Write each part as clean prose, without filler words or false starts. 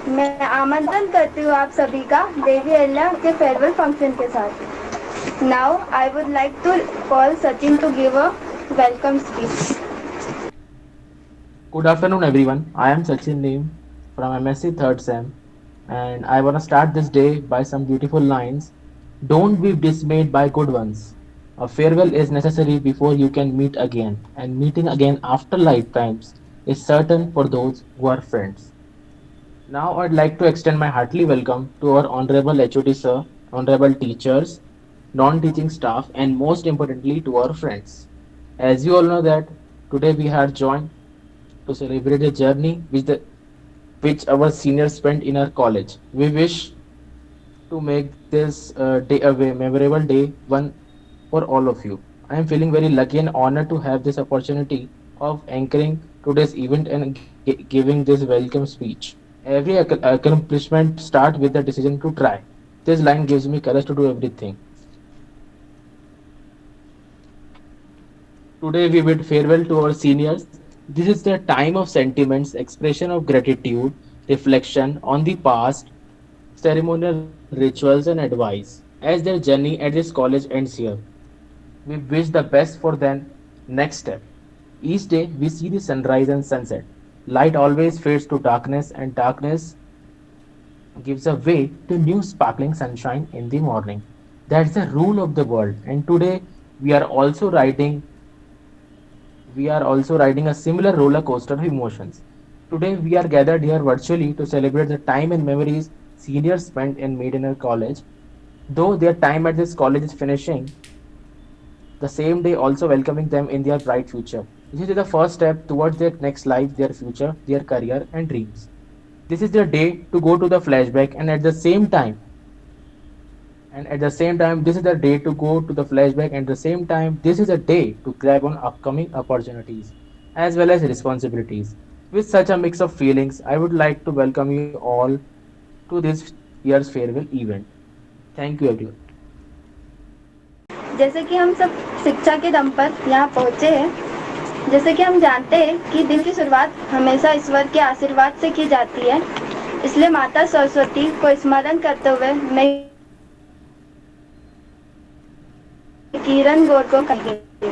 मैं आमंत्रण करती हूँ आप सभी का देवी अहिल्या के फेयरवेल फंक्शन के साथ। Now I would like to call Sachin to give a welcome speech. Good afternoon, everyone. I am Sachin Neem from MSc 3rd Sem, and I want to start this day by some beautiful lines. Don't be dismayed by good ones. A farewell is necessary before you can meet again, and meeting again after lifetimes is certain for those who are friends. Now, I'd like to extend my heartily welcome to our Honorable HOD Sir, Honorable teachers, non teaching staff, and most importantly, to our friends. As you all know, that today we are joined to celebrate the journey which our seniors spent in our college. We wish to make this day a memorable day one for all of you. I am feeling very lucky and honored to have this opportunity of anchoring today's event and giving this welcome speech. Every accomplishment starts with the decision to try. This line gives me courage to do everything. Today we bid farewell to our seniors. This is the time of sentiments, expression of gratitude, reflection on the past, ceremonial rituals, and advice. As their journey at this college ends here, we wish the best for their next step. Each day we see the sunrise and sunset. Light always fades to darkness, and darkness gives a way to new sparkling sunshine in the morning. That's the rule of the world. And today we are also riding a similar roller coaster of emotions. Today, we are gathered here virtually to celebrate the time and memories seniors spent in Maidener College. Though their time at this college is finishing, the same day also welcoming them in their bright future. This is the first step towards their next life, their future, their career, and dreams. This is their day to go to the flashback, and at the same time, this is the day to go to the flashback, and at the same time, this is a day to grab on upcoming opportunities as well as responsibilities. With such a mix of feelings, I would like to welcome you all to this year's farewell event. Thank you, everyone. जैसे कि हम सब शिक्षा के दम पर यहाँ पहुँचे हैं, जैसे कि हम जानते हैं कि दिन की शुरुआत हमेशा ईश्वर के आशीर्वाद से की जाती है, इसलिए माता सरस्वती को स्मरण करते हुए मैं किरण गौर को कहेंगे।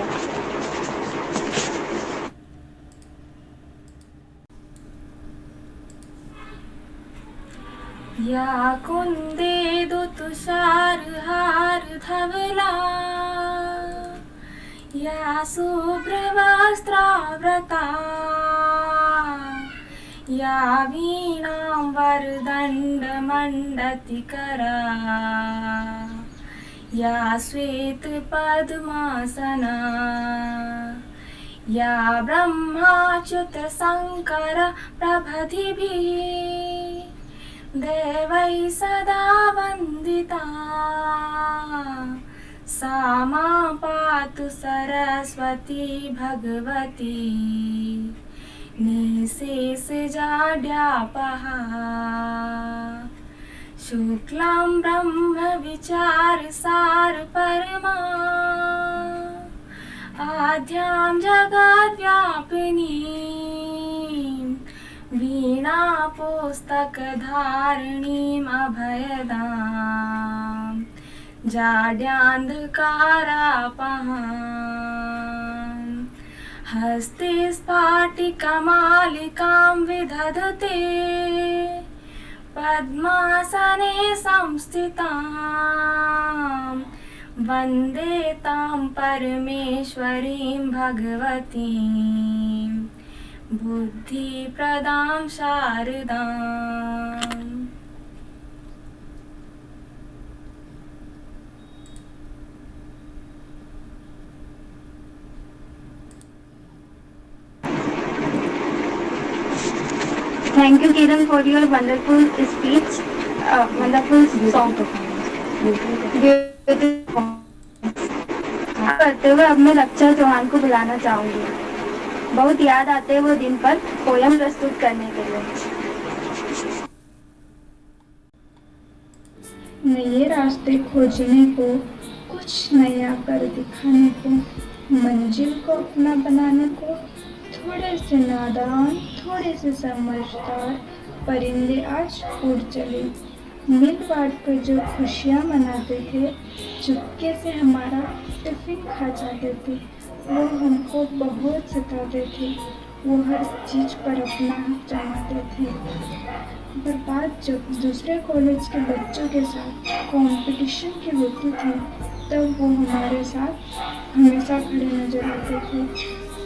या कुन्देदु तुषारहार धवला या शुभ्रवस्त्रावृता या वीणां वरदण्डमण्डतिकरा या श्वेतपद्मासना या ब्रह्माच्युतशङ्कर प्रभृतिभिः देवै सदा वन्दिता सा मां पातु सरस्वती भगवती निःशेषजाड्यापहा शुक्लां ब्रह्मविचारसार परमा आद्यां जगद्व्यापिनीं वीणापुस्तकधारिणीम् अभयदां जाड्यान्धकारापहां हस्ते स्फाटिकमालिकां विदधते पद्मासने संस्थितां वन्दे तां परमेश्वरीं भगवतीं बुद्धिप्रदां शारदाम्। Thank you, Kiran, for your wonderful speech, wonderful song. करते हुए अब मैं लक्षा चौहान को बुलाना चाहूंगी। बहुत याद आते हैं वो दिन पर पोयम प्रस्तुत करने के लिए। नए रास्ते खोजने को, कुछ नया कर दिखाने को, मंजिल को अपना बनाने को, थोड़े से नादान, थोड़े से समझदार, परिंदे आज उड़ चले। मिल बांट कर जो खुशियाँ मनाते थे, चुपके से हमारा टिफिन खा जाते थे, वो हमको बहुत सताते थे। वो हर चीज़ पर अपना हक जमाते थे। पर बात जब दूसरे कॉलेज के बच्चों के साथ कंपटीशन की होती थी, तब वो हमारे साथ हमेशा खड़े नजर आते थे।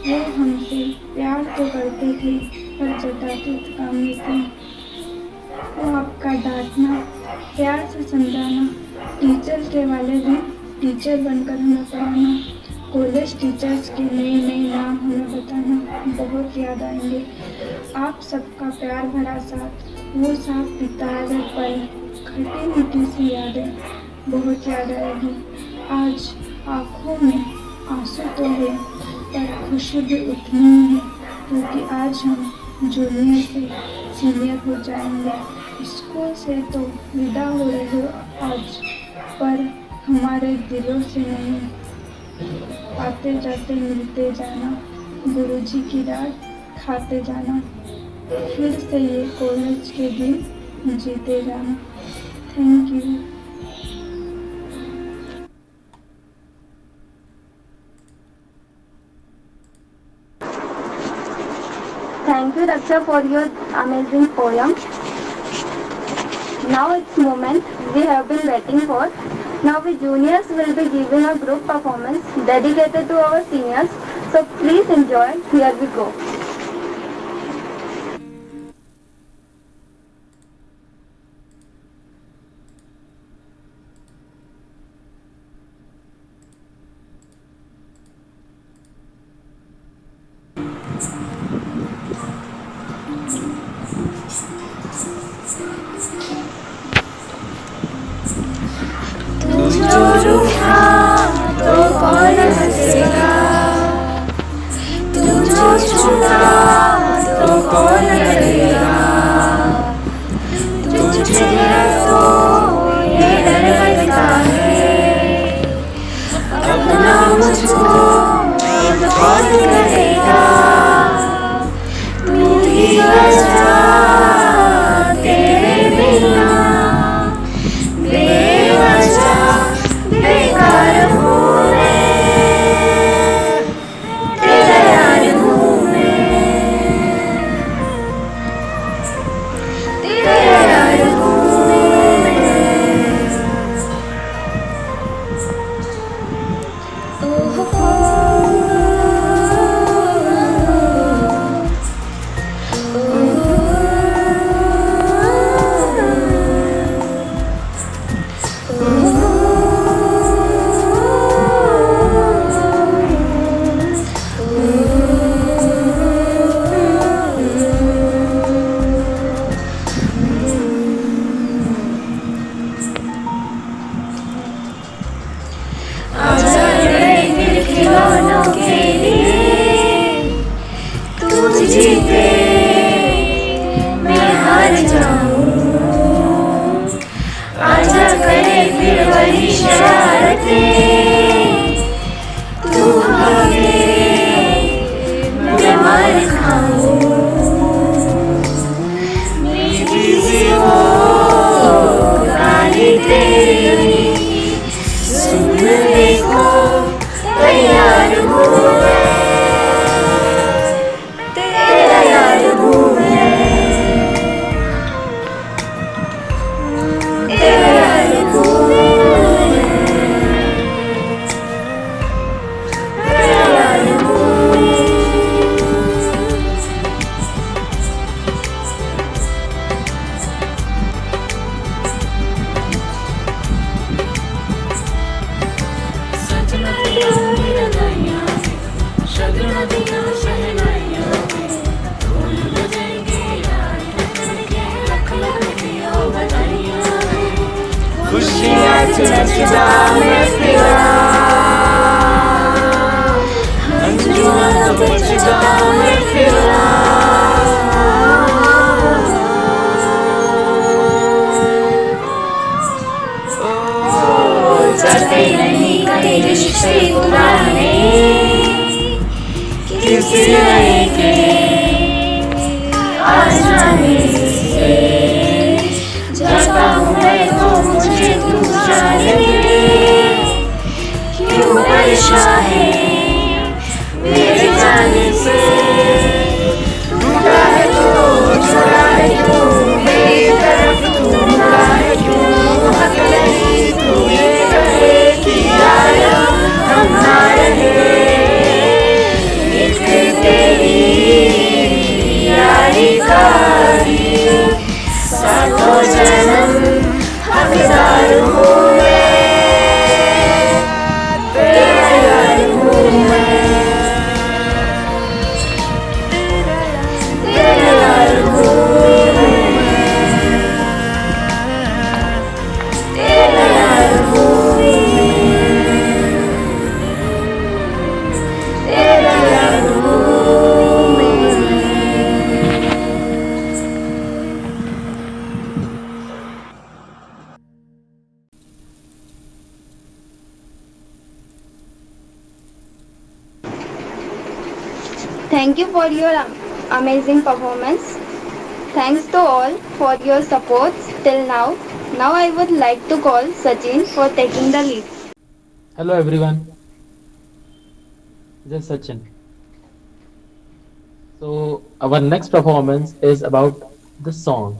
वो हमसे प्यार तो करते थे, पर जताते काम नहीं थे। वो आपका डांटना, प्यार से समझाना, टीचर के वाले दिन टीचर बनकर हमें पढ़ाना, कॉलेज टीचर्स के नए नए नाम हमें बताना बहुत याद आएंगे। आप सबका प्यार भरा साथ, वो साथ बिताए गए पल, खटी मीठी सी यादें बहुत याद आएगी। आज आँखों में आंसू तो है, पर खुशी भी उतनी ही है, क्योंकि आज हम जूनियर से सीनियर हो जाएंगे। स्कूल से तो विदा हो रहे हो आज, पर हमारे दिलों से नहीं। आते जाते मिलते जाना, गुरुजी की डांट खाते जाना, फिर से ये कॉलेज के दिन जीते जाना। Thank you. Thank you, Raksha, for your amazing poem. Now it's moment we have been waiting for. Now we juniors will be giving a group performance dedicated to our seniors. So please enjoy. Here we go. किसी नए के आ जाने से Thank you for your amazing performance. Thanks to all for your support till now. Now I would like to call Sachin for taking the lead. Hello everyone, this is Sachin. So our next performance is about the song.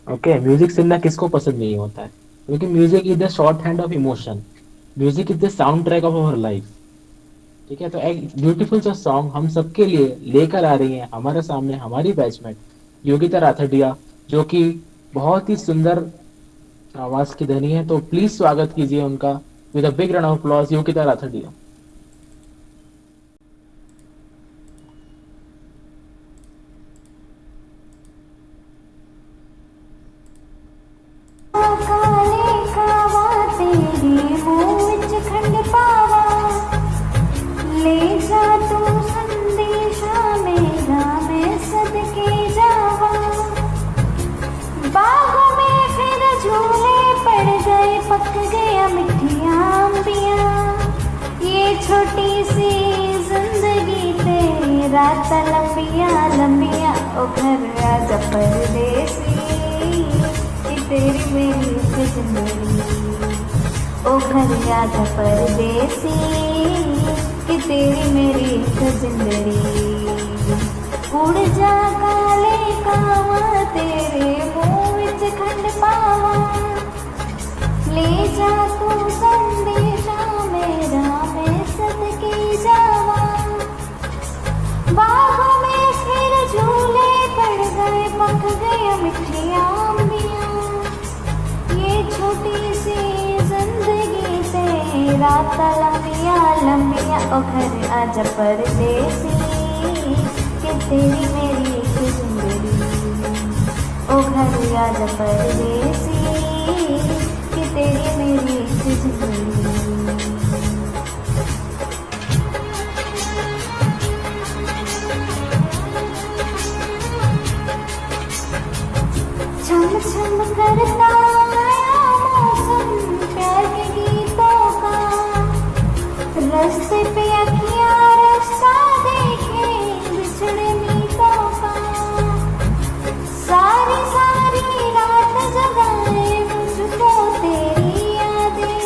Okay, music सुनना किसको पसंद नहीं होता है, क्योंकि music is the short hand of emotion. Music is the sound track of our life. ठीक है, तो एक ब्यूटीफुल सा सॉन्ग हम सबके लिए लेकर आ रही है हमारे सामने हमारी बैचमेट योगिता राथडिया, जो कि बहुत ही सुंदर आवाज की धनी है. तो प्लीज स्वागत कीजिए उनका with a big round of applause, Yogita Rathdiya. काले कावा तेरे मुँह विच खंड पावा, ले जा तू संदेशा मेरा मैं सदके जावा. बागों में फिर झूले पड़ गए, पक गया मिठिया अंबिया. ये छोटी सी जिंदगी तेरा लंबिया लंबिया. ओ घर आजा परदेसी, तेरी मेरी जिंदगी. ओ घर आजा परदेसी, कि तेरी मेरी जिंदगी. उड़ जा काले कावा तेरे मुँह विच खंड पावा, ले जा तू संदेशा मेरा मैं सदके जावा. बागों में फिर झूले पड़ गए, पक गया मिठिया अंबिया. ये छोटी सी जिंदगी तेरा लंबिया लंबिया. ओ घर आजा परदेसी, कि तेरी मेरी जिंदगी. ओ घर आजा परदेसी, कि तेरी मेरी जिंदगी. छम छम करता आया मौसम प्यार के गीतों का. रास्ते पे अखियाँ रास्ता देखे बिछड़े मीतों का. सारी सारी रात जगाए मुझको तेरी यादें.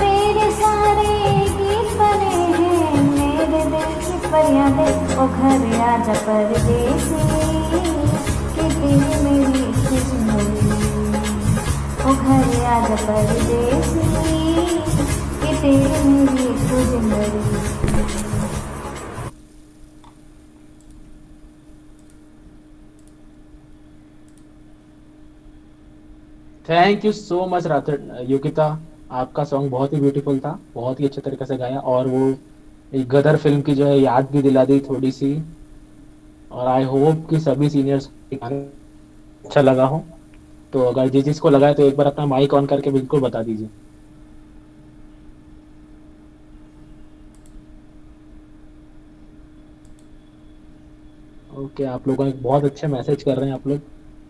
मेरे सारे गीत बने हैं मेरे दिल की फरियादें. ओ घर आजा परदेसी, कि तेरी मेरी जिंदगी. ओ घर आजा परदेसी, कि तेरी मेरी जिंदगी. Thank you so much Yogita. आपका सॉन्ग बहुत ही ब्यूटीफुल था, बहुत ही अच्छे तरीके से गाया, और वो एक गदर फिल्म की जो है याद भी दिला दी थोड़ी सी. और आई होप कि सभी सीनियर्स अच्छा लगा हो. तो अगर जिसको लगा है तो एक बार अपना माइक ऑन करके बिल्कुल बता दीजिए. ओके, आप लोगों ने बहुत अच्छे मैसेज कर रहे हैं. आप लोग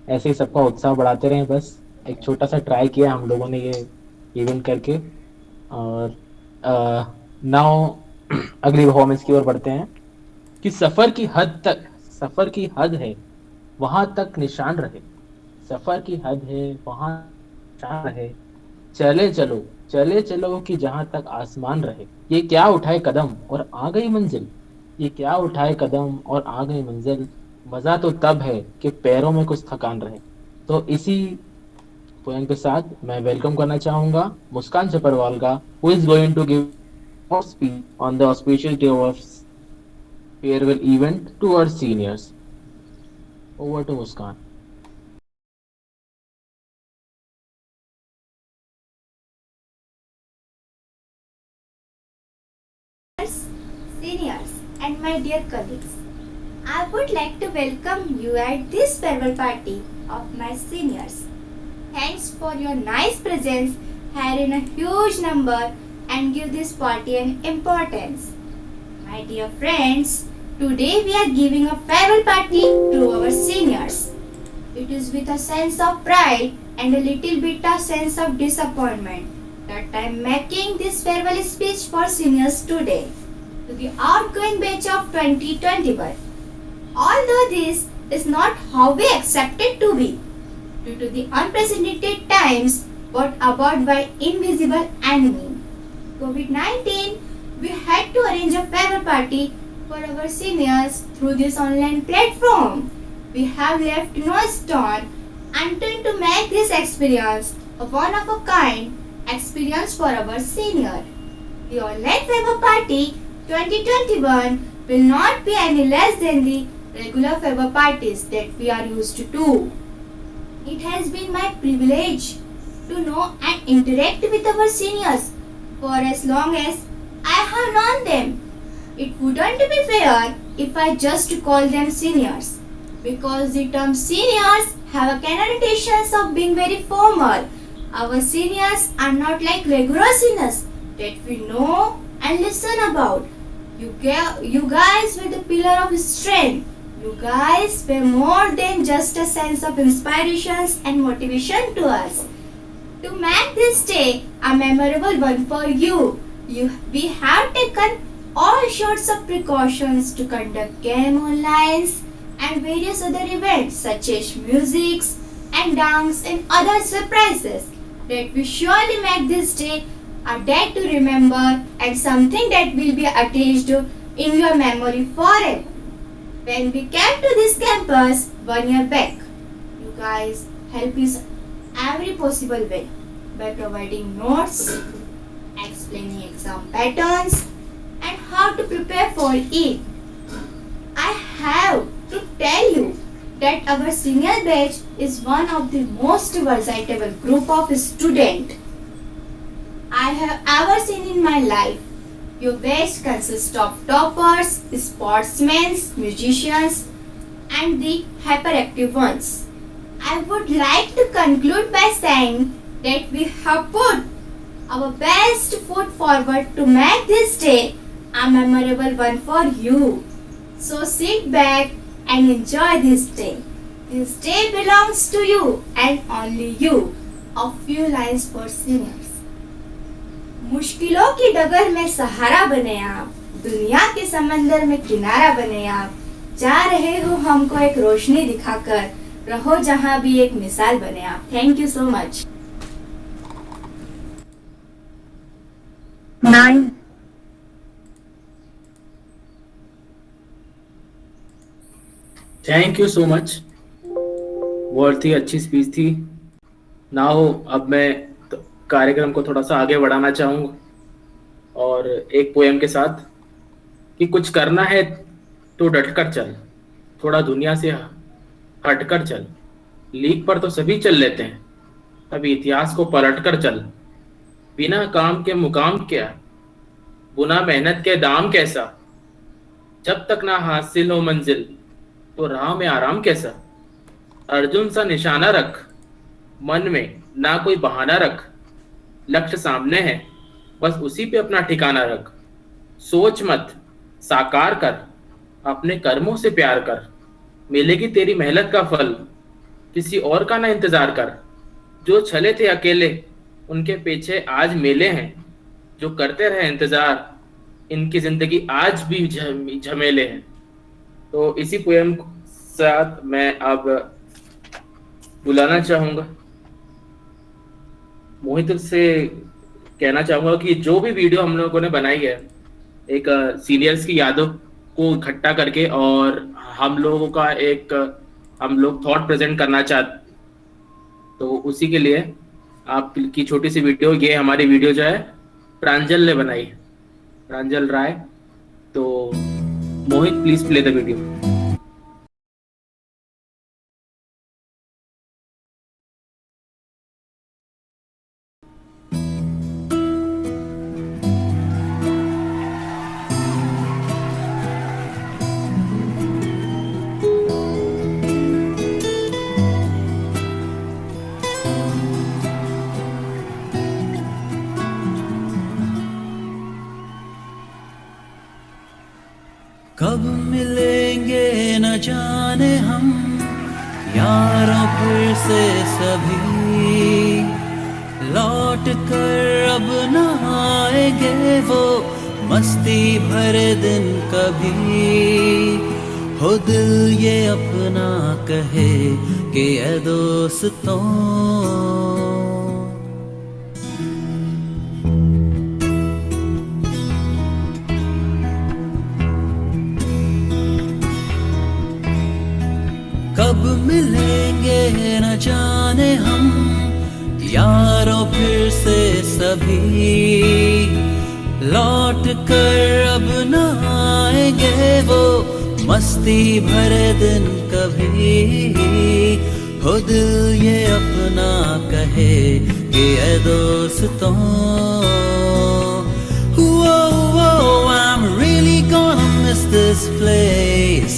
ऐसे ही सबका उत्साह बढ़ाते रहें. बस एक छोटा सा ट्राई किया हम लोगों ने ये इवेंट करके. और नाउ अगली परफॉर्मेंस की ओर बढ़ते हैं. कि सफर की हद है वहां तक निशान रहे. सफर की हद है वहां निशान रहे. चले चलो कि जहां तक आसमान रहे. ये क्या उठाए कदम और आ गई मंजिल. ये क्या उठाए कदम और आ गई मंजिल. मजा तो तब है कि पैरों में कुछ थकान रहे. तो इसी पोएम के साथ मैं वेलकम करना चाहूंगा मुस्कान चपरवाल का, who is going to give speech on the auspicious day of farewell event to our seniors. Over to Muskan. Seniors and my dear colleagues, I would like to welcome you at this farewell party of my seniors. Thanks for your nice presence here in a huge number and give this party an importance. My dear friends, today we are giving a farewell party to our seniors. It is with a sense of pride and a little bit of sense of disappointment that I am making this farewell speech for seniors today. to the outgoing batch of 2021. Although this is not how we expect it to be, due to the unprecedented times brought about by invisible enemy, COVID-19, we had to arrange a farewell party for our seniors through this online platform. We have left no stone unturned to make this experience a one-of-a-kind experience for our senior. The online farewell party 2021 will not be any less than the regular farewell parties that we are used to. It has been my privilege to know and interact with our seniors for as long as I have known them. It wouldn't be fair if I just call them seniors, because the term seniors have a connotations of being very formal. Our seniors are not like regular seniors that we know and listen about. You guys were the pillar of strength. You guys were more than just a sense of inspirations and motivation to us. To make this day a memorable one for you, we have taken all sorts of precautions to conduct game online and various other events such as music and dance and other surprises that will surely make this day a day to remember and something that will be attached in your memory forever. When we came to this campus 1 year back, you guys helped us every possible way by providing notes, explaining exam patterns, and how to prepare for it. I have to tell you that our senior batch is one of the most versatile group of students I have ever seen in my life. Your batch consists of toppers, sportsmen, musicians, and the hyperactive ones. I would like to conclude by saying that we have put our best foot forward to make this day a memorable one for you. So sit back and enjoy this day. This day belongs to you and only you. A few lines for seniors. मुश्किलों की डगर में सहारा बने आप, दुनिया के समंदर में किनारा बने आप, जा रहे हो हमको एक रोशनी दिखाकर, रहो जहां भी एक मिसाल बने आप. Thank you so much. 9. Thank you so much. बहुत ही अच्छी स्पीच थी. नाउ अब मैं कार्यक्रम को थोड़ा सा आगे बढ़ाना चाहूँगा और एक पोएम के साथ कि कुछ करना है तो डटकर चल, थोड़ा दुनिया से हटकर चल, लीक पर तो सभी चल लेते हैं, अभी इतिहास को पलटकर चल, बिना काम के मुकाम क्या, बुना मेहनत के दाम कैसा, जब तक ना हासिल हो मंजिल तो राह में आराम कैसा, अर्जुन सा निशाना रख, मन में ना कोई बहाना रख, लक्ष्य सामने है बस उसी पे अपना ठिकाना रख, सोच मत साकार कर, अपने कर्मों से प्यार कर, मिलेगी तेरी मेहनत का फल, किसी और का ना इंतजार कर, जो चले थे अकेले उनके पीछे आज मेले हैं, जो करते रहे इंतजार इनकी जिंदगी आज भी झमेले हैं. तो इसी पोएम साथ मैं अब बुलाना चाहूंगा, मोहित से कहना चाहूंगा कि जो भी वीडियो हम लोगों ने बनाई है एक सीनियर्स की यादों को इकट्ठा करके और हम लोगों का हम लोग थॉट प्रेजेंट करना चाहते, तो उसी के लिए आपकी छोटी सी वीडियो, ये हमारी वीडियो जो है प्रांजल ने बनाई, प्रांजल राय. तो मोहित प्लीज प्ले द वीडियो. कब मिलेंगे न जाने हम यारों फिर से सभी, लौट कर अब न आएंगे वो मस्ती भरे दिन कभी हो दिल ये अपना कहे कि ऐ दोस्तों कब मिलेंगे न जाने हम यारों फिर से सभी लौट कर अब न आएंगे वो मस्ती भरे दिन कभी हो दिल ये अपना कहे कि ऐ दोस्तों Whoa, I'm really gonna miss this place.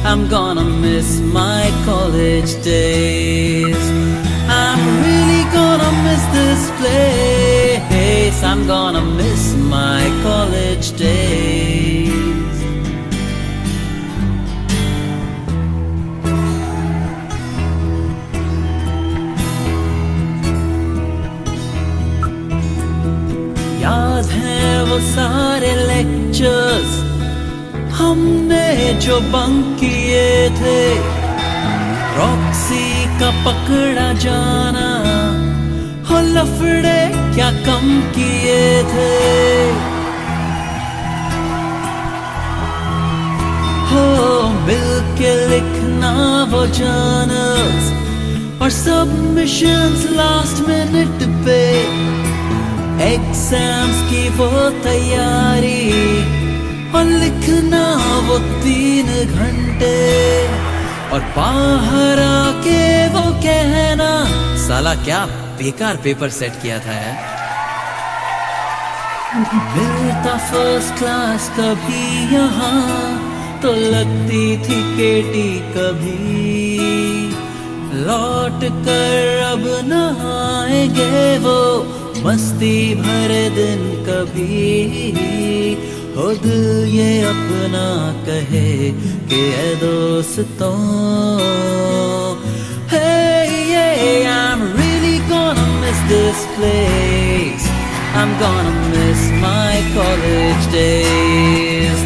I'm gonna miss my college days. I'm really gonna miss this place. I'm gonna miss my college days. याद है वो सारे लेक्चर्स हमने जो बंक किए थे रॉक्सी का पकड़ा जाना हो लफड़े क्या कम किए थे हो मिल के लिखना वो जर्नल्स और सबमिशंस लास्ट मिनट पे एग्जाम्स की वो तैयारी और लिखना वो 3 घंटे और बाहर आके वो कहना साला क्या बेकार पेपर सेट किया था यार मिलता फर्स्ट क्लास कभी यहाँ तो लगती थी केटी कभी लौट कर अब न आएंगे वो मस्ती भरे दिन कभी हो दिल ये अपना कहे कि ऐ दोस्तों Hey, yeah, I'm really gonna miss this place. I'm gonna miss my college days.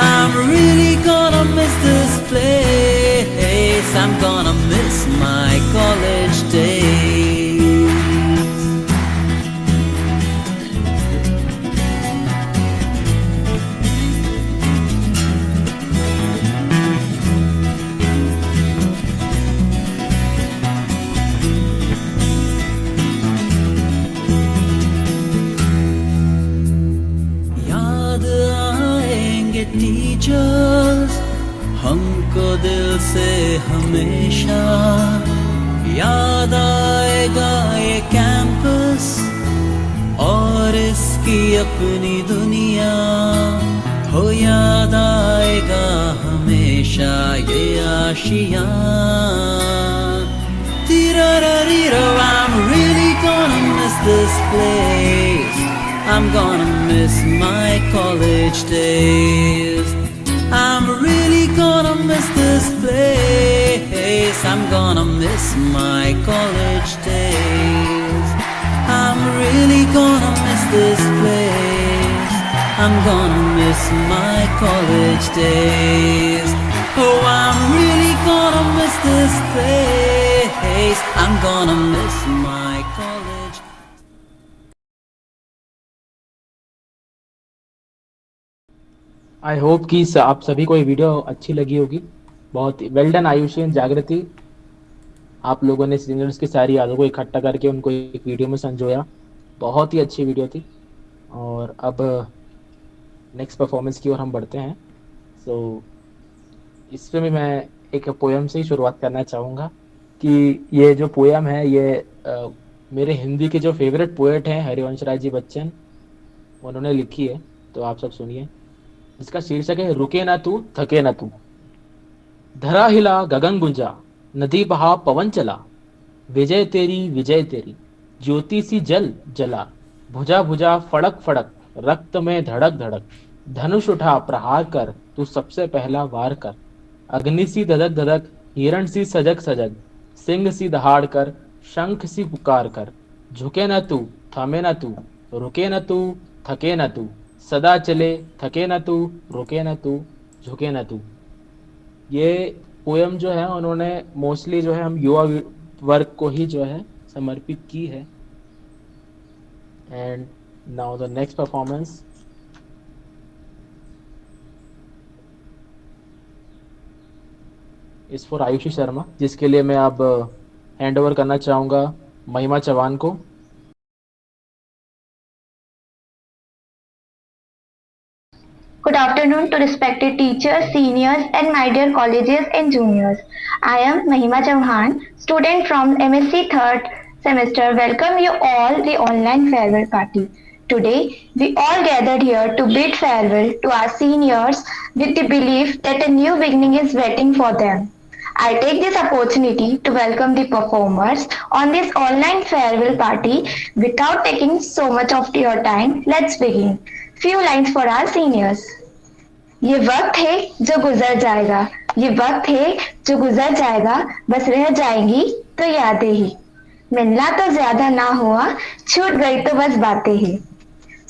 I'm really gonna miss this place. I'm gonna miss my college days. Teachers हमको दिल से हमेशा याद आएगा ये कैंपस और इसकी अपनी दुनिया हो याद आएगा हमेशा ये आशियाँ I'm really gonna miss this place. I'm gonna miss my college days. I'm really gonna miss this place. I'm gonna miss my college days. I'm really gonna miss this place. I'm gonna miss my college days. Oh, I'm really gonna miss this place. I'm gonna miss my college. I hope कि आप सभी को ये video अच्छी लगी होगी। बहुत well done Ayushi and जागृति, आप लोगों ने सीनियर्स की सारी यादों को इकट्ठा करके उनको एक वीडियो में संजोया। बहुत ही अच्छी वीडियो थी। और अब नेक्स्ट परफॉर्मेंस की ओर हम बढ़ते हैं। सो इसमें भी मैं एक पोएम से ही शुरुआत करना चाहूँगा कि ये जो पोएम है ये मेरे हिंदी के जो फेवरेट पोएट हैं हरिवंश राय जी बच्चन, उन्होंने लिखी है। तो आप सब सुनिए। इसका शीर्षक है रुके ना तू थके ना तू। धरा हिला गगन गुंजा, नदी बहा पवन चला, विजय तेरी ज्योति सी जल जला, भुजा भुजा फड़क फड़क, रक्त में धड़क धड़क, धनुष उठा प्रहार कर, तू सबसे पहला वार कर, अग्नि सी धधक धधक, हिरण सी सजग सजग, सिंह सी दहाड़ कर, शंख सी पुकार कर, झुके न तू थमे न तू, रुके न तू थके न तू, सदा चले, थके न तू, रुके न तू, झुके न तू। ये पोयम जो है उन्होंने मोस्टली जो है हम युवा वर्ग को ही जो है समर्पित की है। And now the next performance is for Ayushi Sharma, जिसके लिए मैं अब हैंड ओवर करना चाहूँगा महिमा चौहान को। Good afternoon to respected teachers, seniors and my dear colleges and juniors. I am Mahima Chauhan, student from MSc 3rd semester. Welcome you all the online farewell party. Today, we all gathered here to bid farewell to our seniors with the belief that a new beginning is waiting for them. I take this opportunity to welcome the performers on this online farewell party. Without taking so much of your time, let's begin. Few lines for our seniors. ये वक्त है जो गुजर जाएगा, ये वक्त है जो गुजर जाएगा, बस रह जाएंगी तो यादें ही। मिलना तो ज्यादा ना हुआ, छूट गई तो बस बातें ही।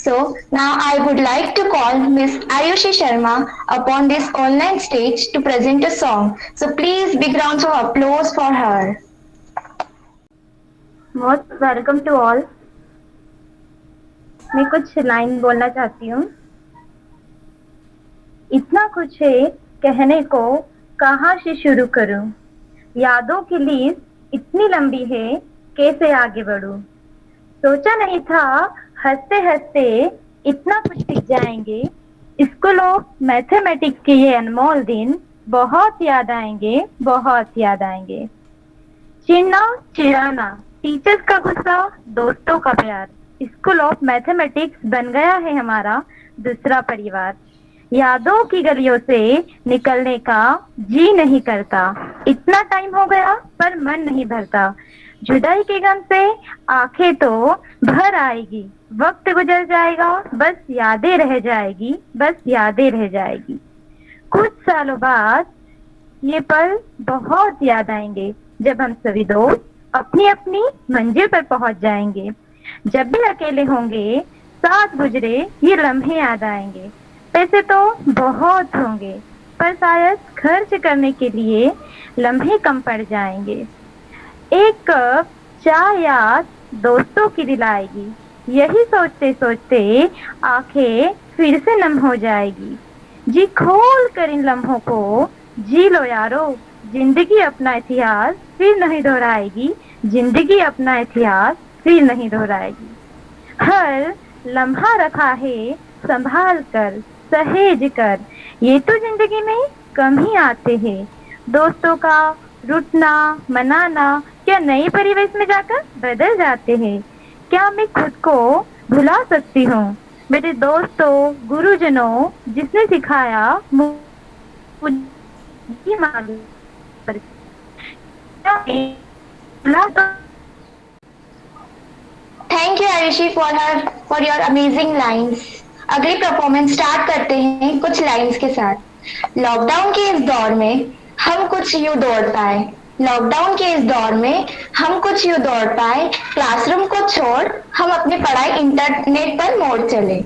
So now I would like to call Miss Ayushi Sharma upon this online stage to present a song. So please big rounds of applause for her. Most welcome to all. मैं कुछ लाइन बोलना चाहती हूँ। इतना कुछ है कहने को, कहाँ से शुरू करूँ? यादों की लिस्ट इतनी लंबी है, कैसे आगे बढ़ूँ? सोचा नहीं था हंसते हंसते इतना कुछ सीख जाएंगे। स्कूल ऑफ मैथमेटिक्स के ये अनमोल दिन बहुत याद आएंगे, बहुत याद आएंगे। चिढ़ना चिढ़ाना, टीचर्स का गुस्सा, दोस्तों का प्यार, स्कूल ऑफ मैथमेटिक्स बन गया है हमारा दूसरा परिवार। यादों की गलियों से निकलने का जी नहीं करता, इतना टाइम हो गया पर मन नहीं भरता। जुदाई के गम से आंखें तो भर आएगी, वक्त गुजर जाएगा, बस यादें रह जाएगी, बस यादें रह जाएगी। कुछ सालों बाद ये पल बहुत याद आएंगे, जब हम सभी दोस्त अपनी अपनी मंजिल पर पहुंच जाएंगे। जब भी अकेले होंगे, साथ गुजरे ये लम्हे याद आएंगे। पैसे तो बहुत होंगे, पर शायद खर्च करने के लिए लम्हे कम पड़ जाएंगे। एक कप चाय याद दोस्तों की दिलाएगी, यही सोचते सोचते आंखें फिर से नम हो जाएगी। जी खोल कर इन लम्हों को जी लो यारो, जिंदगी अपना इतिहास फिर नहीं दोहराएगी, जिंदगी अपना इतिहास फिर नहीं दोहराएगी। हर लम्हा रखा है संभाल कर, सहेज कर, ये तो जिंदगी में कम ही आते हैं। दोस्तों का रुठना मनाना क्या नए परिवेश में जाकर बदल जाते हैं? क्या मैं खुद को भुला सकती हूँ? मेरे दोस्तों गुरुजनों जिसने सिखाया मुझे मालूम पर क्या मैं भुला Thank you Ayushi for your amazing lines. अगली परफॉर्मेंस स्टार्ट करते हैं कुछ लाइंस के साथ। लॉकडाउन के इस दौर में हम कुछ यूं दौड़ पाए, लॉकडाउन के इस दौर में हम कुछ यूं दौड़ पाए, क्लासरूम को छोड़ हम अपनी पढ़ाई इंटरनेट पर मोड़ चले।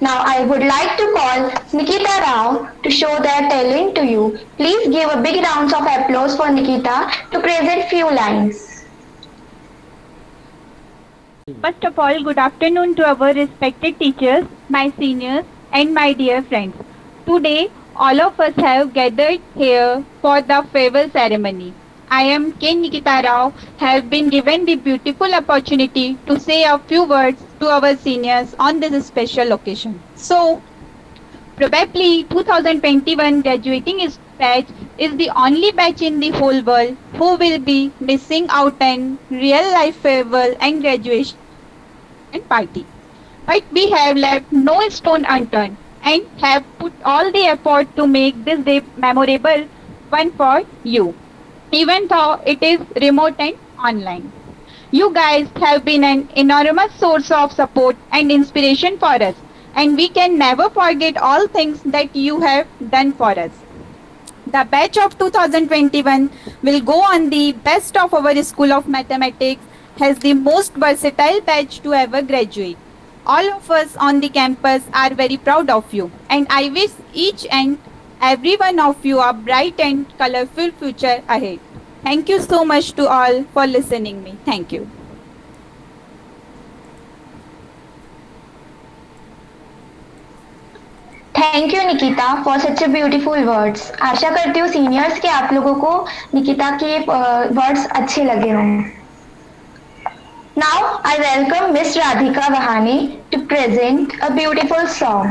Now I would like to call Nikita Rao to show their talent to you. Please give a big round of applause for Nikita to present few lines. First of all, good afternoon to our respected teachers, my seniors and my dear friends. Today, all of us have gathered here for the farewell ceremony. I am K. Nikita Rao, have been given the beautiful opportunity to say a few words to our seniors on this special occasion. So, probably 2021 graduating batch is the only batch in the whole world who will be missing out on real life farewell and graduation party. But we have left no stone unturned and have put all the effort to make this day memorable one for you, even though it is remote and online. You guys have been an enormous source of support and inspiration for us, and we can never forget all things that you have done for us. The batch of 2021 will go on the best of our School of Mathematics, has the most versatile batch to ever graduate. All of us on the campus are very proud of you, and I wish each and every one of you a bright and colorful future ahead. Thank you so much to all for listening me. Thank you. Thank you Nikita for such a beautiful words. आशा करती हूँ seniors के आप लोगों को निकिता के words अच्छे लगे हों। Now I welcome miss Radhika Vahani to present a beautiful song.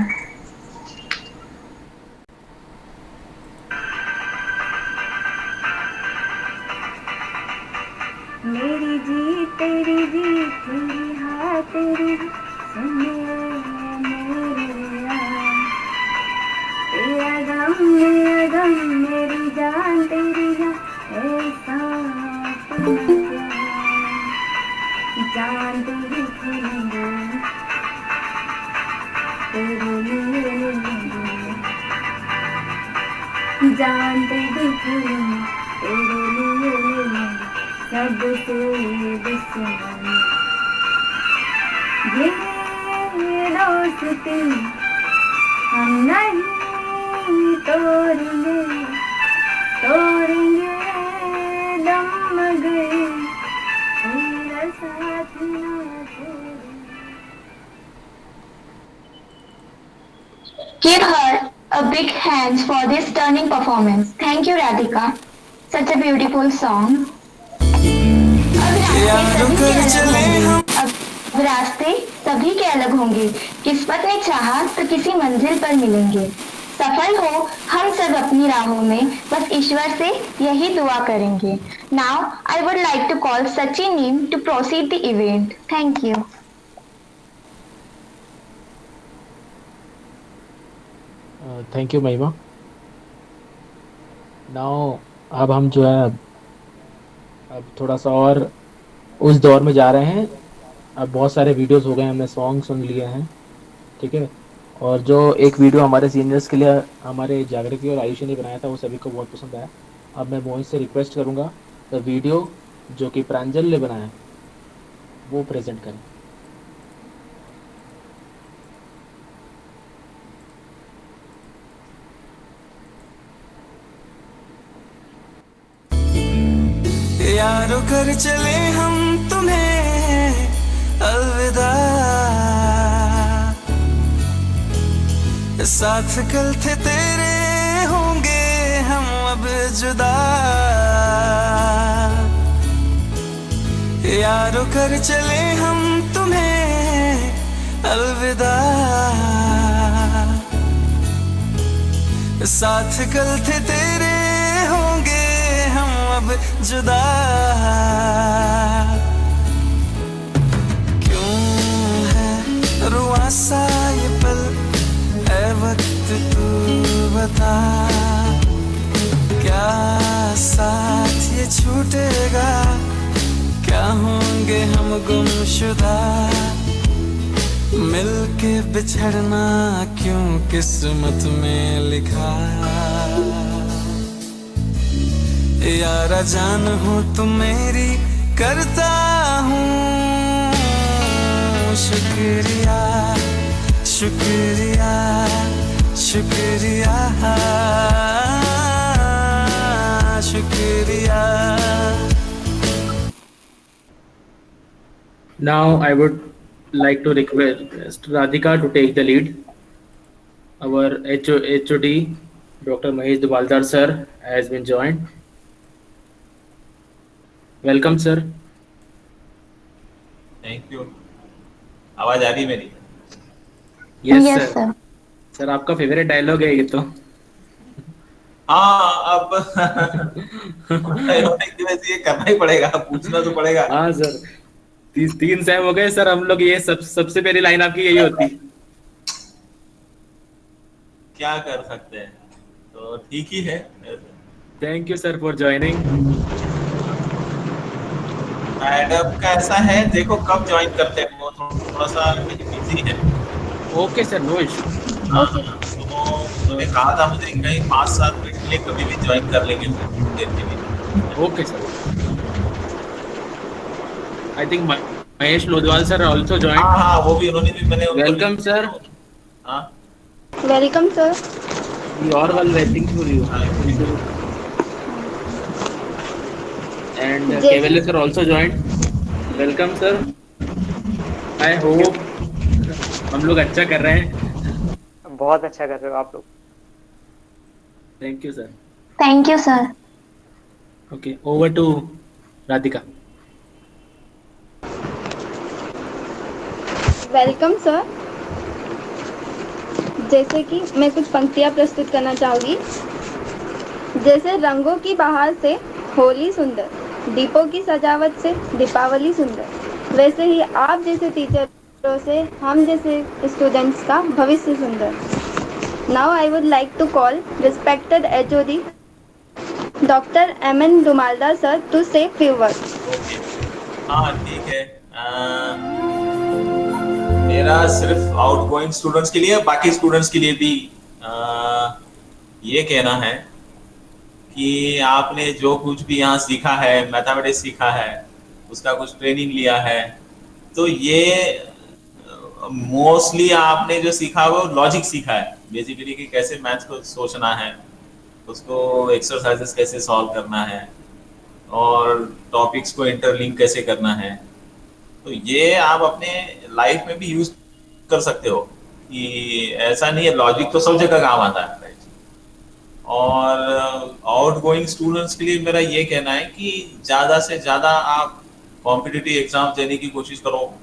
मेरी जीत तेरी हाँ तेरी सुनिए मेरे यार, तेरा गम मेरी जान तेरी जान ऐसा अपना प्यार, जान तेरी खेलेंगे तेरे लिए लेंगे, जान तेरी खेलेंगे तेरे लिए लेंगे, सबसे दुश्मन ये दोस्ती हम नहीं तोड़ेंगे, तोड़ेंगे दम गए तेरा साथ ना छोड़ेंगे। Give her a big hands for this stunning performance. Thank you Radhika. Such a beautiful song. अब रास्ते सभी के अलग होंगे, किस्मत ने चाहा तो किसी मंजिल पर मिलेंगे, सफल हो हम सब अपनी राहों में, बस ईश्वर से यही दुआ करेंगे। Now I would like to call Sachin Neem to proceed the event. Thank you. Thank you Mahima. Now अब हम जो है अब थोड़ा सा और उस दौर में जा रहे हैं। अब बहुत सारे वीडियोस हो गए, हमने सॉन्ग सुन लिए हैं, ठीक है। और जो एक वीडियो हमारे सीनियर्स के लिए हमारे जागृति और आयुषी ने बनाया था वो सभी को बहुत पसंद आया। अब मैं मोहित से रिक्वेस्ट करूँगा द वीडियो जो कि प्रांजल ने बनाया है वो प्रेजेंट करें। यारो कर चले हम तुम्हें अलविदा, साथ कल थे तेरे होंगे हम अब जुदा, यारो कर चले हम तुम्हें अलविदा, साथ कल थे तेरे होंगे हम अब जुदा, क्यों है रुआ सा ये पल ऐ वक्त तू बता, क्या साथ ये छूटेगा, क्या होंगे हम गुमशुदा, मिलके बिछड़ना क्यों किस्मत में लिखा, यारा जान हो तुम मेरी करता हूँ शुक्रिया, शुक्रिया, शुक्रिया, शुक्रिया। Now I would like to request Radhika to take the lead. Our HOD Dr. Mahesh Dubaldar sir has been joined. Welcome sir. Thank you. आवाज आ रही है मेरी? Yes Yes, sir. sir. Sir आपका फेवरेट डायलॉग है ये तो। हाँ अब डायलॉग की वजह से ये करना ही पड़ेगा, पूछना तो पड़ेगा। हाँ सर, 3 सेम हो गए सर हम लोग, ये सबसे पहली लाइन आपकी यही होती। क्या कर सकते हैं, तो ठीक ही है। Thank you sir for joining. Madam का ऐसा है, देखो कब ज्वाइन करते हैं, वो थोड़ा सा बिजी है। Okay sir, no issue. तो उन्होंने कहा था मुझे कहीं 5-7 मिनट के लिए कभी भी ज्वाइन कर लेंगे देर के लिए। Okay sir. I think Mahesh Lodwal sir also joined. हाँ हाँ, वो भी उन्होंने भी, मैंने उनको Welcome sir. हाँ welcome sir. We are all waiting for you. And Jai Kevele sir also joined. Welcome sir. I hope हम लोग अच्छा कर रहे हैं। बहुत अच्छा कर रहे हो आप लोग। Thank you sir. Thank you, sir. Okay, over to Radhika. Welcome sir. जैसे कि मैं कुछ पंक्तियाँ प्रस्तुत करना चाहूँगी। जैसे रंगों की बहार से होली सुंदर, दीपों की सजावट से दीपावली सुंदर, वैसे ही आप जैसे टीचरों से हम जैसे स्टूडेंट्स का भविष्य सुंदर। Now I would like to call respected HOD doctor MN Dumaldar sir to say few words. हाँ ठीक है। मेरा सिर्फ आउटगोइंग स्टूडेंट्स के लिए, बाकी स्टूडेंट्स के लिए भी ये कहना है कि आपने जो कुछ भी यहाँ सीखा है, मैथमेटिक्स सीखा है, उसका कुछ ट्रेनिंग लिया है, तो ये मोस्टली आपने जो सीखा वो लॉजिक सीखा है बेसिकली, कि कैसे मैथ्स को सोचना है, उसको एक्सरसाइजेस कैसे सॉल्व करना है और टॉपिक्स को इंटरलिंक कैसे करना है। तो ये आप अपने लाइफ में भी यूज कर सकते हो, कि ऐसा नहीं है, लॉजिक तो सब जगह काम आता है। और आउटगोइंग स्टूडेंट्स के लिए मेरा ये कहना है कि ज़्यादा से ज़्यादा आप कॉम्पिटिटिव एग्जाम देने की कोशिश करो,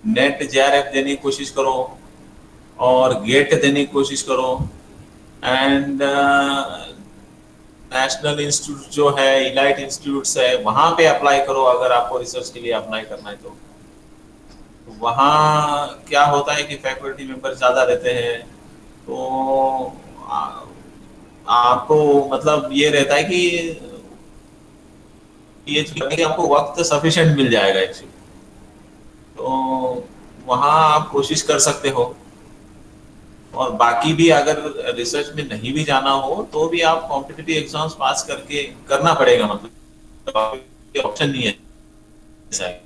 नेट JRF देने की कोशिश करो और गेट देने की कोशिश करो, एंड नेशनल इंस्टीट्यूट जो है, इलाइट इंस्टीट्यूट्स है, वहाँ पे अप्लाई करो अगर आपको रिसर्च के लिए अप्लाई करना है। तो वहाँ क्या होता है कि फैकल्टी मेंबर ज़्यादा रहते हैं, तो आपको मतलब ये रहता है कि ये आपको वक्त सफिशिएंट मिल जाएगा एक्चुअली। तो वहाँ आप कोशिश कर सकते हो, और बाकी भी अगर रिसर्च में नहीं भी जाना हो तो भी आप कॉम्पिटिटिव एग्जाम्स पास करके करना पड़ेगा, मतलब ऑप्शन नहीं है ऐसा है।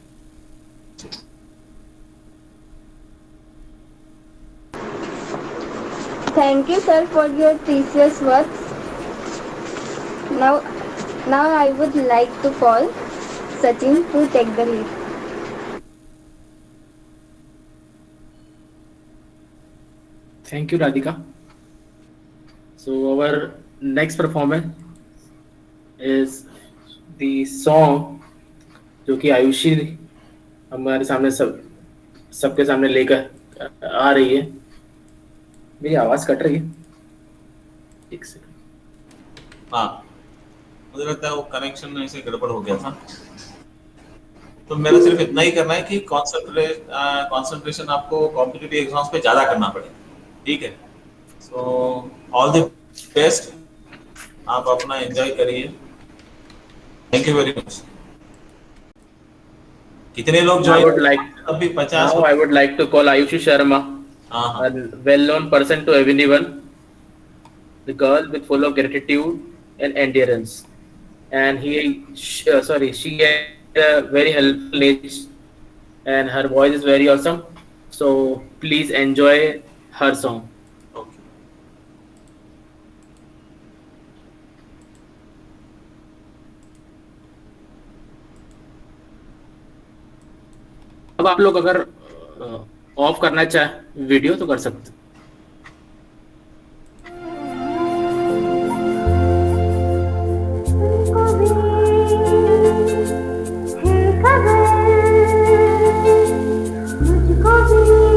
Thank you, sir, for your precious words. Now I would like to call Sachin to take the lead. Thank you, Radhika. So our next performance is the song जो कि आयुषी हमारे सामने सबके सामने लेकर आ रही है। मेरी आवाज कट रही है, एक सेकंड। हाँ, मुझे लगता है वो कनेक्शन में से गड़बड़ हो गया था। तो मेरा सिर्फ इतना ही करना है कि कंसंट्रेशन आपको कॉम्पिटिटिव एग्जाम्स पे ज्यादा करना पड़े, ठीक है। सो ऑल द बेस्ट, आप अपना एंजॉय करिए। Thank you very much. कितने लोग ज्वाइन? अभी 50। Now I would like to call Ayushi Sharma, a well-known person to everyone, the girl with full of gratitude and endurance, and she had a very helpful age, and her voice is very awesome. So please enjoy her song. अब आप लोग अगर of करना चाहे video तो कर सकते। रास्ता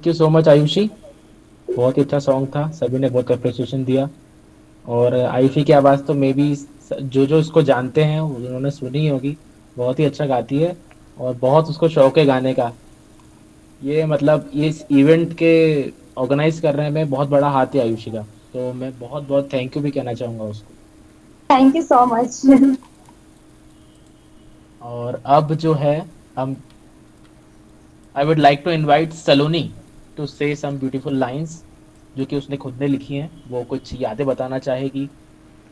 thank you so much Ayushi, बहुत ही अच्छा सॉन्ग था, सभी ने बहुत अप्रिसिएशन दिया। और आयुषी की आवाज़ तो मे बी जो जो इसको जानते हैं उन्होंने सुनी ही होगी, बहुत ही अच्छा गाती है और बहुत उसको शौक है गाने का। ये मतलब ये इस इवेंट के ऑर्गेनाइज करने में बहुत बड़ा हाथ है आयुषी का, तो मैं बहुत बहुत थैंक यू भी कहना चाहूँगा उसको। Thank you so much. और अब जो है हम I would like to invite Saloni to say some beautiful lines जो कि उसने खुद ने लिखी हैं। वो कुछ यादें बताना चाहेगी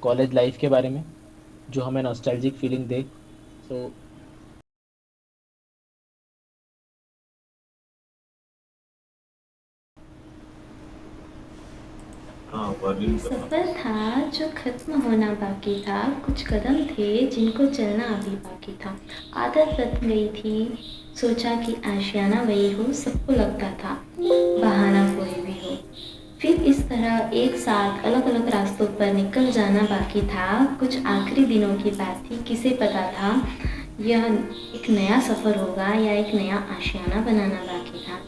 कॉलेज लाइफ के बारे में जो हमें नॉस्टैल्जिक फीलिंग दे। सो हाँ वर्णन करना। सफर था जो खत्म होना बाकी था, कुछ कदम थे जिनको चलना अभी बाकी था। आदत बन गई थी, सोचा कि आशियाना वही हो, सबको लगता था बहाना कोई भी हो। फिर इस तरह एक साथ अलग अलग रास्तों पर निकल जाना बाकी था। कुछ आखिरी दिनों की बात थी, किसे पता था यह एक नया सफ़र होगा या एक नया आशियाना बनाना बाकी था।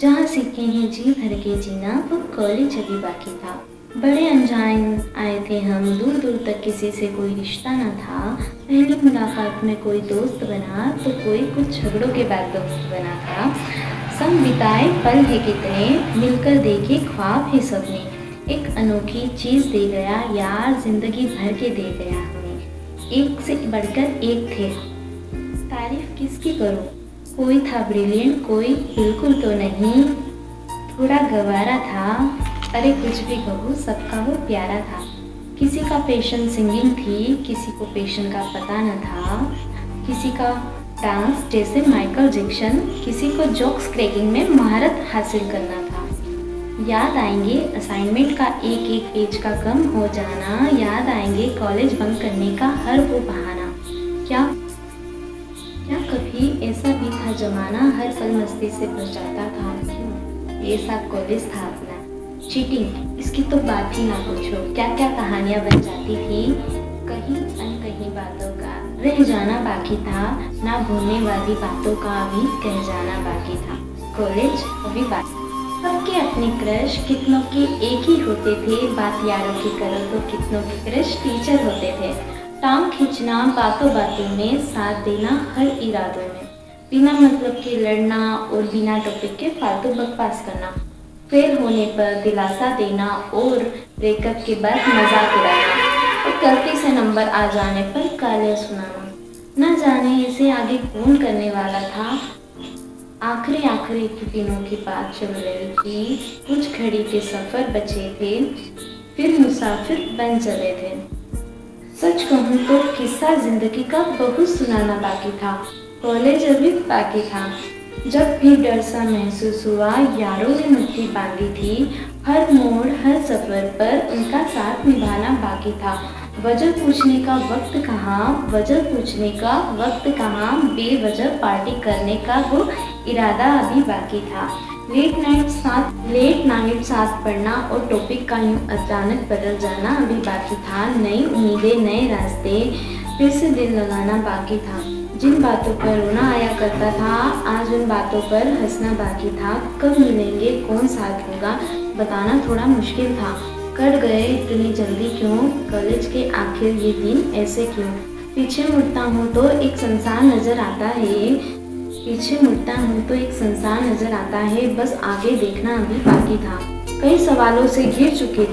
जहाँ सीखे हैं जी भर के जीना, वो कॉलेज अभी बाकी था। बड़े अनजान आए थे हम, दूर दूर तक किसी से कोई रिश्ता ना था। पहली मुलाकात में कोई दोस्त बना तो कोई कुछ झगड़ों के बाद दोस्त बना था। संग बिताए पल है कितने, मिलकर देखे ख्वाब है सबने। एक अनोखी चीज़ दे गया यार, जिंदगी भर के दे गया हमें। एक से बढ़कर एक थे, तारीफ किसकी करूँ। कोई था ब्रिलियंट, कोई बिल्कुल तो नहीं, थोड़ा गवारा था। अरे कुछ भी कहूँ, सबका वो प्यारा था। किसी का पैशन सिंगिंग थी, किसी को पैशन का पता न था। किसी का डांस जैसे माइकल जैक्सन, किसी को जोक्स क्रैकिंग में महारत हासिल करना था। याद आएंगे असाइनमेंट का एक एक पेज का कम हो जाना, याद आएंगे कॉलेज बंक करने का हर वो बहाना। क्या कभी ऐसा भी था जमाना, हर पल मस्ती से भर जाता था। क्यों ये सब कॉलेज था अपना। चीटिंग इसकी तो बात ही ना पूछो, क्या क्या कहानियाँ बन जाती थी। कहीं अनकहीं बातों का रह जाना बाकी था, ना भूलने वाली बातों का भी कह जाना बाकी था। कॉलेज अभी बाकी, सबके अपने क्रश, कितनों के एक ही होते थे। बात यारों की करो तो कितनों के क्रश टीचर होते थे। टांग खींचना बातों बातों में, साथ देना हर इरादों में। बिना मतलब के लड़ना और बिना टॉपिक के फालतू बकवास करना। फेल होने पर दिलासा देना और ब्रेकअप के बाद मजाक उड़ाना। और गलती से नंबर आ जाने पर गालियाँ सुनाना। न जाने इसे आगे कौन करने वाला था। आखिरी के दिनों की बात चल रही थी। कुछ घड़ी के सफ़र बचे थे, फिर मुसाफिर बन चले थे। सच कहूँ तो किस्सा जिंदगी का बहुत सुनाना बाकी था। कॉलेज अभी बाकी था। जब भी डर सा महसूस हुआ, यारों ने मुट्ठी बांधी थी। हर मोड़ हर सफ़र पर उनका साथ निभाना बाकी था। वजह पूछने का वक्त कहाँ, बेवजह पार्टी करने का वो इरादा अभी बाकी था। लेट नाइट साथ पढ़ना और टॉपिक का यूँ अचानक बदल जाना अभी बाकी था। नई उम्मीदें, नए रास्ते, फिर से दिल लगाना बाकी था। जिन बातों पर रोना आया करता था, आज उन बातों पर हंसना बाकी था। कब मिलेंगे, कौन साथ होगा, बताना थोड़ा मुश्किल था। कट गए इतनी जल्दी क्यों, कॉलेज के आखिर ये दिन ऐसे क्यों। पीछे मुड़ता हूँ तो एक संसार नजर आता है, बस आगे देखना अभी बाकी था। कई सवालों से घिर चुके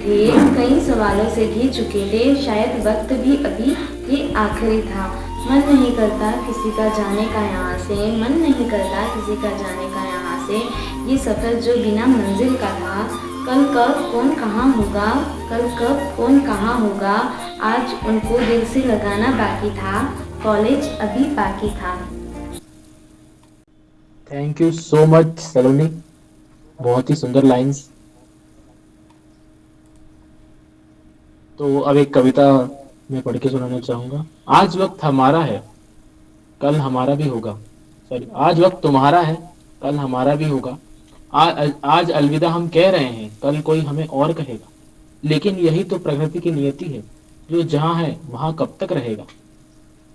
थे, शायद वक्त भी अभी ये आखिरी था। मन नहीं करता किसी का जाने का यहाँ से, ये सफ़र जो बिना मंजिल का था। कल कब कौन कहाँ होगा, आज उनको दिल से लगाना बाकी था। कॉलेज अभी बाकी था। थैंक यू सो मच सलोनी, बहुत ही सुंदर लाइंस। तो अब एक कविता मैं पढ़ के सुनाना चाहूँगा। आज वक्त हमारा है, कल हमारा भी होगा। आज वक्त तुम्हारा है, कल हमारा भी होगा। आज अलविदा हम कह रहे हैं, कल कोई हमें और कहेगा। लेकिन यही तो प्रकृति की नियति है, जो जहाँ है वहाँ कब तक रहेगा।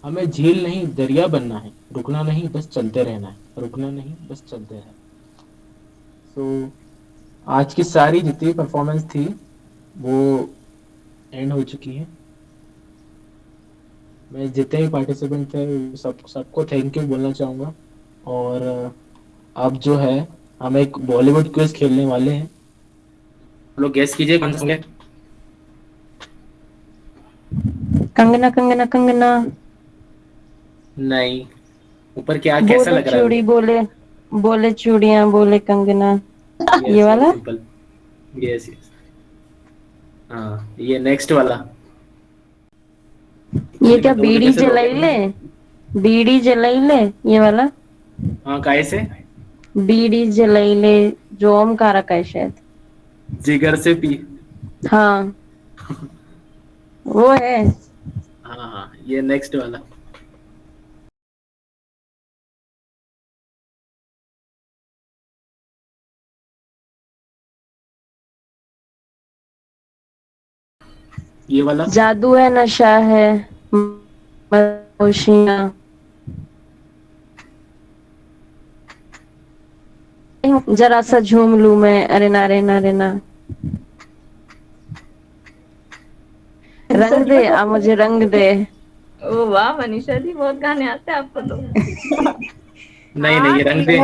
हमें झील नहीं दरिया बनना है, रुकना नहीं बस चलते रहना है। तो आज की सारी जितनी परफॉर्मेंस थी वो एंड हो चुकी है। मैं जितने भी पार्टिसिपेंट थे सबको थैंक यू बोलना चाहूँगा। और अब जो है हम एक बॉलीवुड क्विज खेलने वाले हैं। लोग गेस कीजिए कौन से होंगे। कंगना कंगना कंगना नहीं, ऊपर क्या कैसा बोले लग रहा है चूड़ी, बोले बोले चूड़ियां, बोले कंगना, वो? ये वाला। सिंपल। Yes yes. हाँ, ये नेक्स्ट वाला। ये क्या बताओ तो बीड़ी कैसे दोगे? जलाइले, बीड़ी जलाइले, ये वाला। हाँ, काहे से? बीड़ी जलाइले जो ओमकारा का है शायद। जिगर से पी। हाँ वो है। हाँ हाँ, ये नेक्स्ट वाला। ये वाला। जादू है नशा है मदहोशियां, जरा सा झूम लूं मैं, अरे ना रे ना रे ना, रंग दे आ मुझे रंग दे। ओ वाह मनीषा जी, बहुत गाने आते हैं आपको तो। नहीं नहीं, ये रंग दे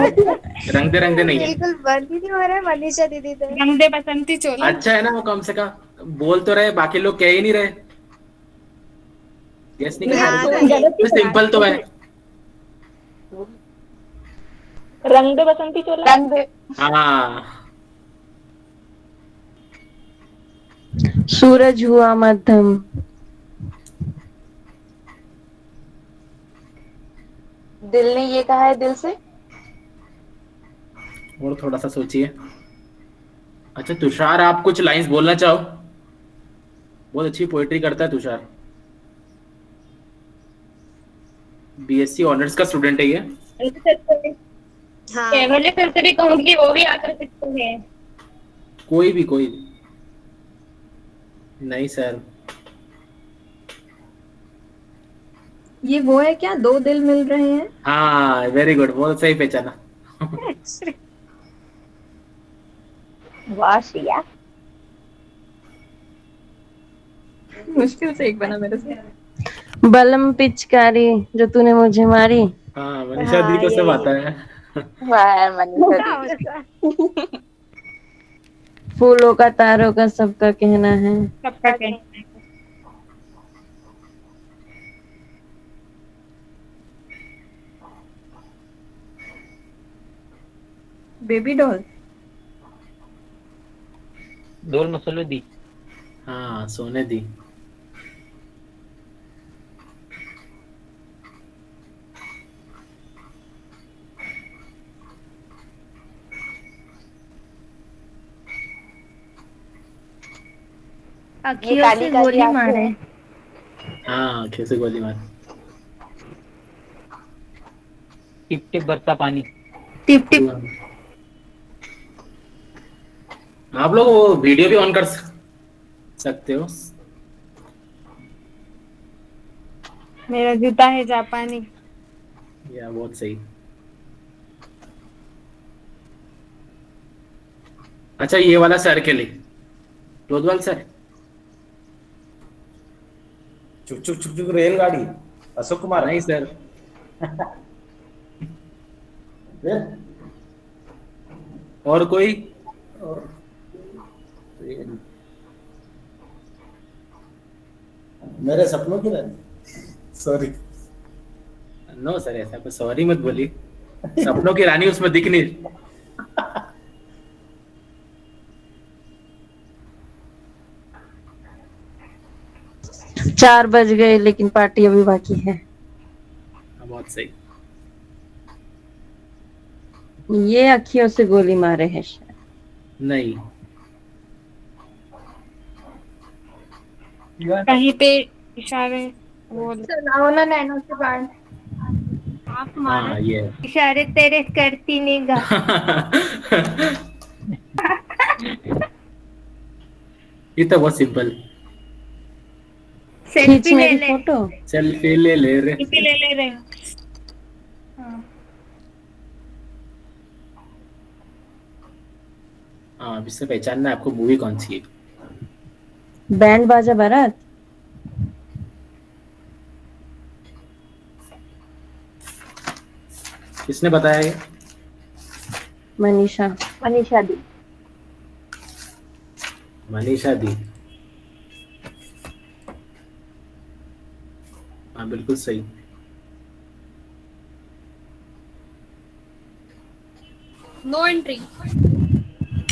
नहीं है। बिल्कुल बंद ही नहीं हो रहा है मनीषा दीदी तो। रंग दे बसंती चोला। अच्छा है ना, वो कम से कम बोल तो रहे, बाकी लोग कह ही नहीं रहे। गेस नहीं हाँ, कर रहे। सिंपल तो है। रंग दे बसंती चोला। रंग दे। हाँ, सूरज हुआ मध्यम, दिल ने ये कहा है दिल से। और थोड़ा सा सोचिए। अच्छा तुषार, आप कुछ लाइंस बोलना चाहो? बहुत अच्छी पोएट्री करता है तुषार। बीएससी ऑनर्स का स्टूडेंट है ये। हाँ। फिर से भी कहूंगी, वो भी आकर सकते हैं। कोई भी। नहीं सर। ये वो है क्या, दो दिल मिल रहे हैं? हाँ, वेरी गुड, बहुत सही पहचाना। वाह शिया, मुश्किल से एक बना मेरे से। बलम पिचकारी जो तूने मुझे मारी। हाँ, मनीषा दी को सब आता है। वाह मनीषा जी। फूलों का तारों का सबका कहना है। सबका कहना है। Baby doll. डोल मसलो दी। हाँ, सोने दी। अखियों से गोली मारे। हाँ, आंखें से गोली मार। टिप टिप बरसा पानी। Tip tip. आप लोग वो वीडियो भी ऑन कर सकते हो। मेरा जूता है जापानी। या बहुत सही। अच्छा, ये वाला सर के लिए, रोजवाल सर। चुक चुक चुक चुक रेलगाड़ी, अशोक कुमार। नहीं सर। और कोई? मेरे सपनों की रानी। सॉरी। नो सर, ऐसा कुछ सॉरी मत बोलिए। सपनों की रानी उसमें दिख नहीं। 4 बज गए लेकिन पार्टी अभी बाकी है। बहुत सही। ये अखियों से गोली मारे है शायद। नहीं, कहीं पे इशारे वो सुनाओ ना नैनो से बात। आप हाँ ये इशारे तेरे करती निगाह। ये तो बहुत सिंपल। सेल्फी ले ले। फोटो सेल्फी ले ले रे। ले ले रहे हैं। हाँ, अब इससे पहचानना है आपको मूवी कौन सी है। बैंड बाजा बारात। किसने बताया ये? मनीषा। मनीषा दी। मनीषा दी। हाँ बिल्कुल सही। No entry.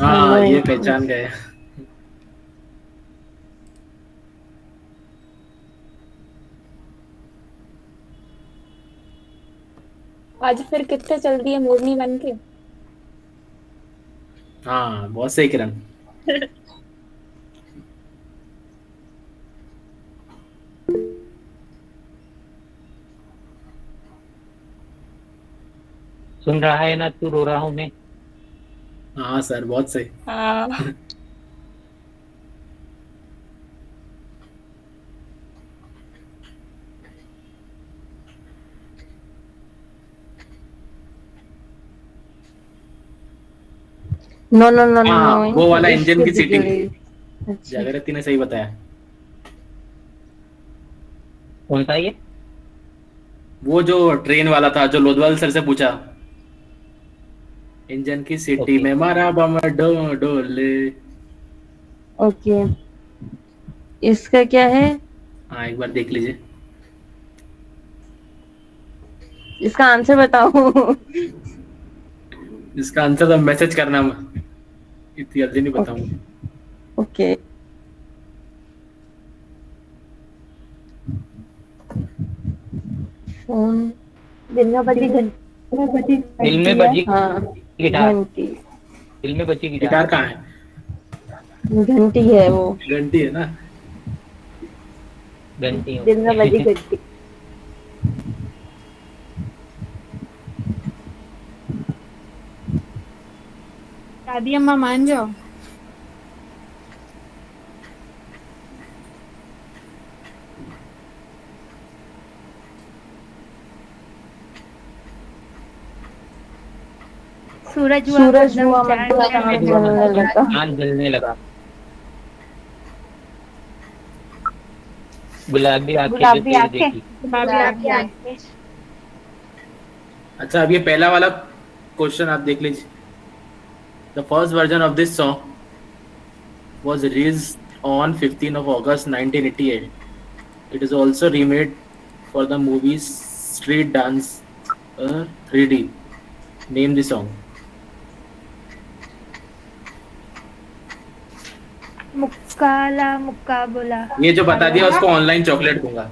हाँ No ये entry. पहचान गए। आज फिर कितने चल रही है मोरनी बन के। हाँ बहुत सही किरण। सुन रहा है ना तू रो रहा हूँ मैं। हाँ सर बहुत सही। हाँ। नो नो नो हाँ नो। वो वाला इंजन की इश्क सीटिंग। बिगड़ी। अच्छा। जागृति ने सही बताया। कौन सा ये? वो जो ट्रेन वाला था जो लोधवाल सर से पूछा, इंजन की सीटी में मारा बम डोले। ओके, इसका क्या है? हाँ एक बार देख लीजिए। इसका आंसर बताओ। इसका आंसर तो मैसेज करना, इतनी जल्दी नहीं बताऊंगा। ओके। फोन। दिल में बजी दिल में बजी हाँ गिटार। घंटी। दिल में बजी गिटार कहाँ है? घंटी है वो। घंटी है ना। घंटी। दिल में बजी घंटी। दादी अम्मा मान जाओ। सूरज हुआ सूरज मध्यम हुआ चांद मध्यम चांद जलने लगा। चांद जलने लगा। गुलाबी आंखें जो गुलाबी तेरी आंखें। देखी। गुलाबी आंखें। अच्छा अब ये पहला वाला क्वेश्चन आप देख लीजिए। The first version of this song was released on 15th of August 1988. It is also remade for the movie Street Dancer 3D. Name the song. मुक्काला मुक्का बोला। ये जो बता दिया उसको ऑनलाइन चॉकलेट दूंगा।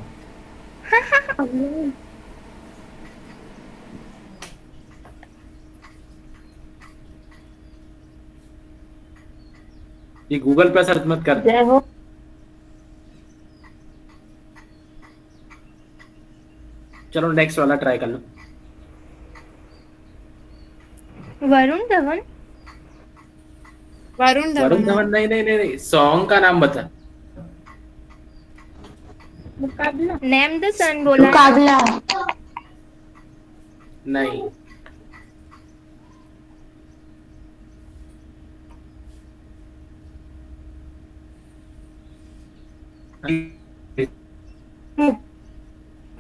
ये गूगल पे सर्च मत कर। जय हो। चलो नेक्स्ट वाला ट्राई कर लो। वरुण धवन। वरुण वरुण धवन। धवन नहीं नहीं नहीं, नहीं। सॉन्ग का नाम बता। मुकाबला। नेम द सन बोला। मुकाबला। नहीं।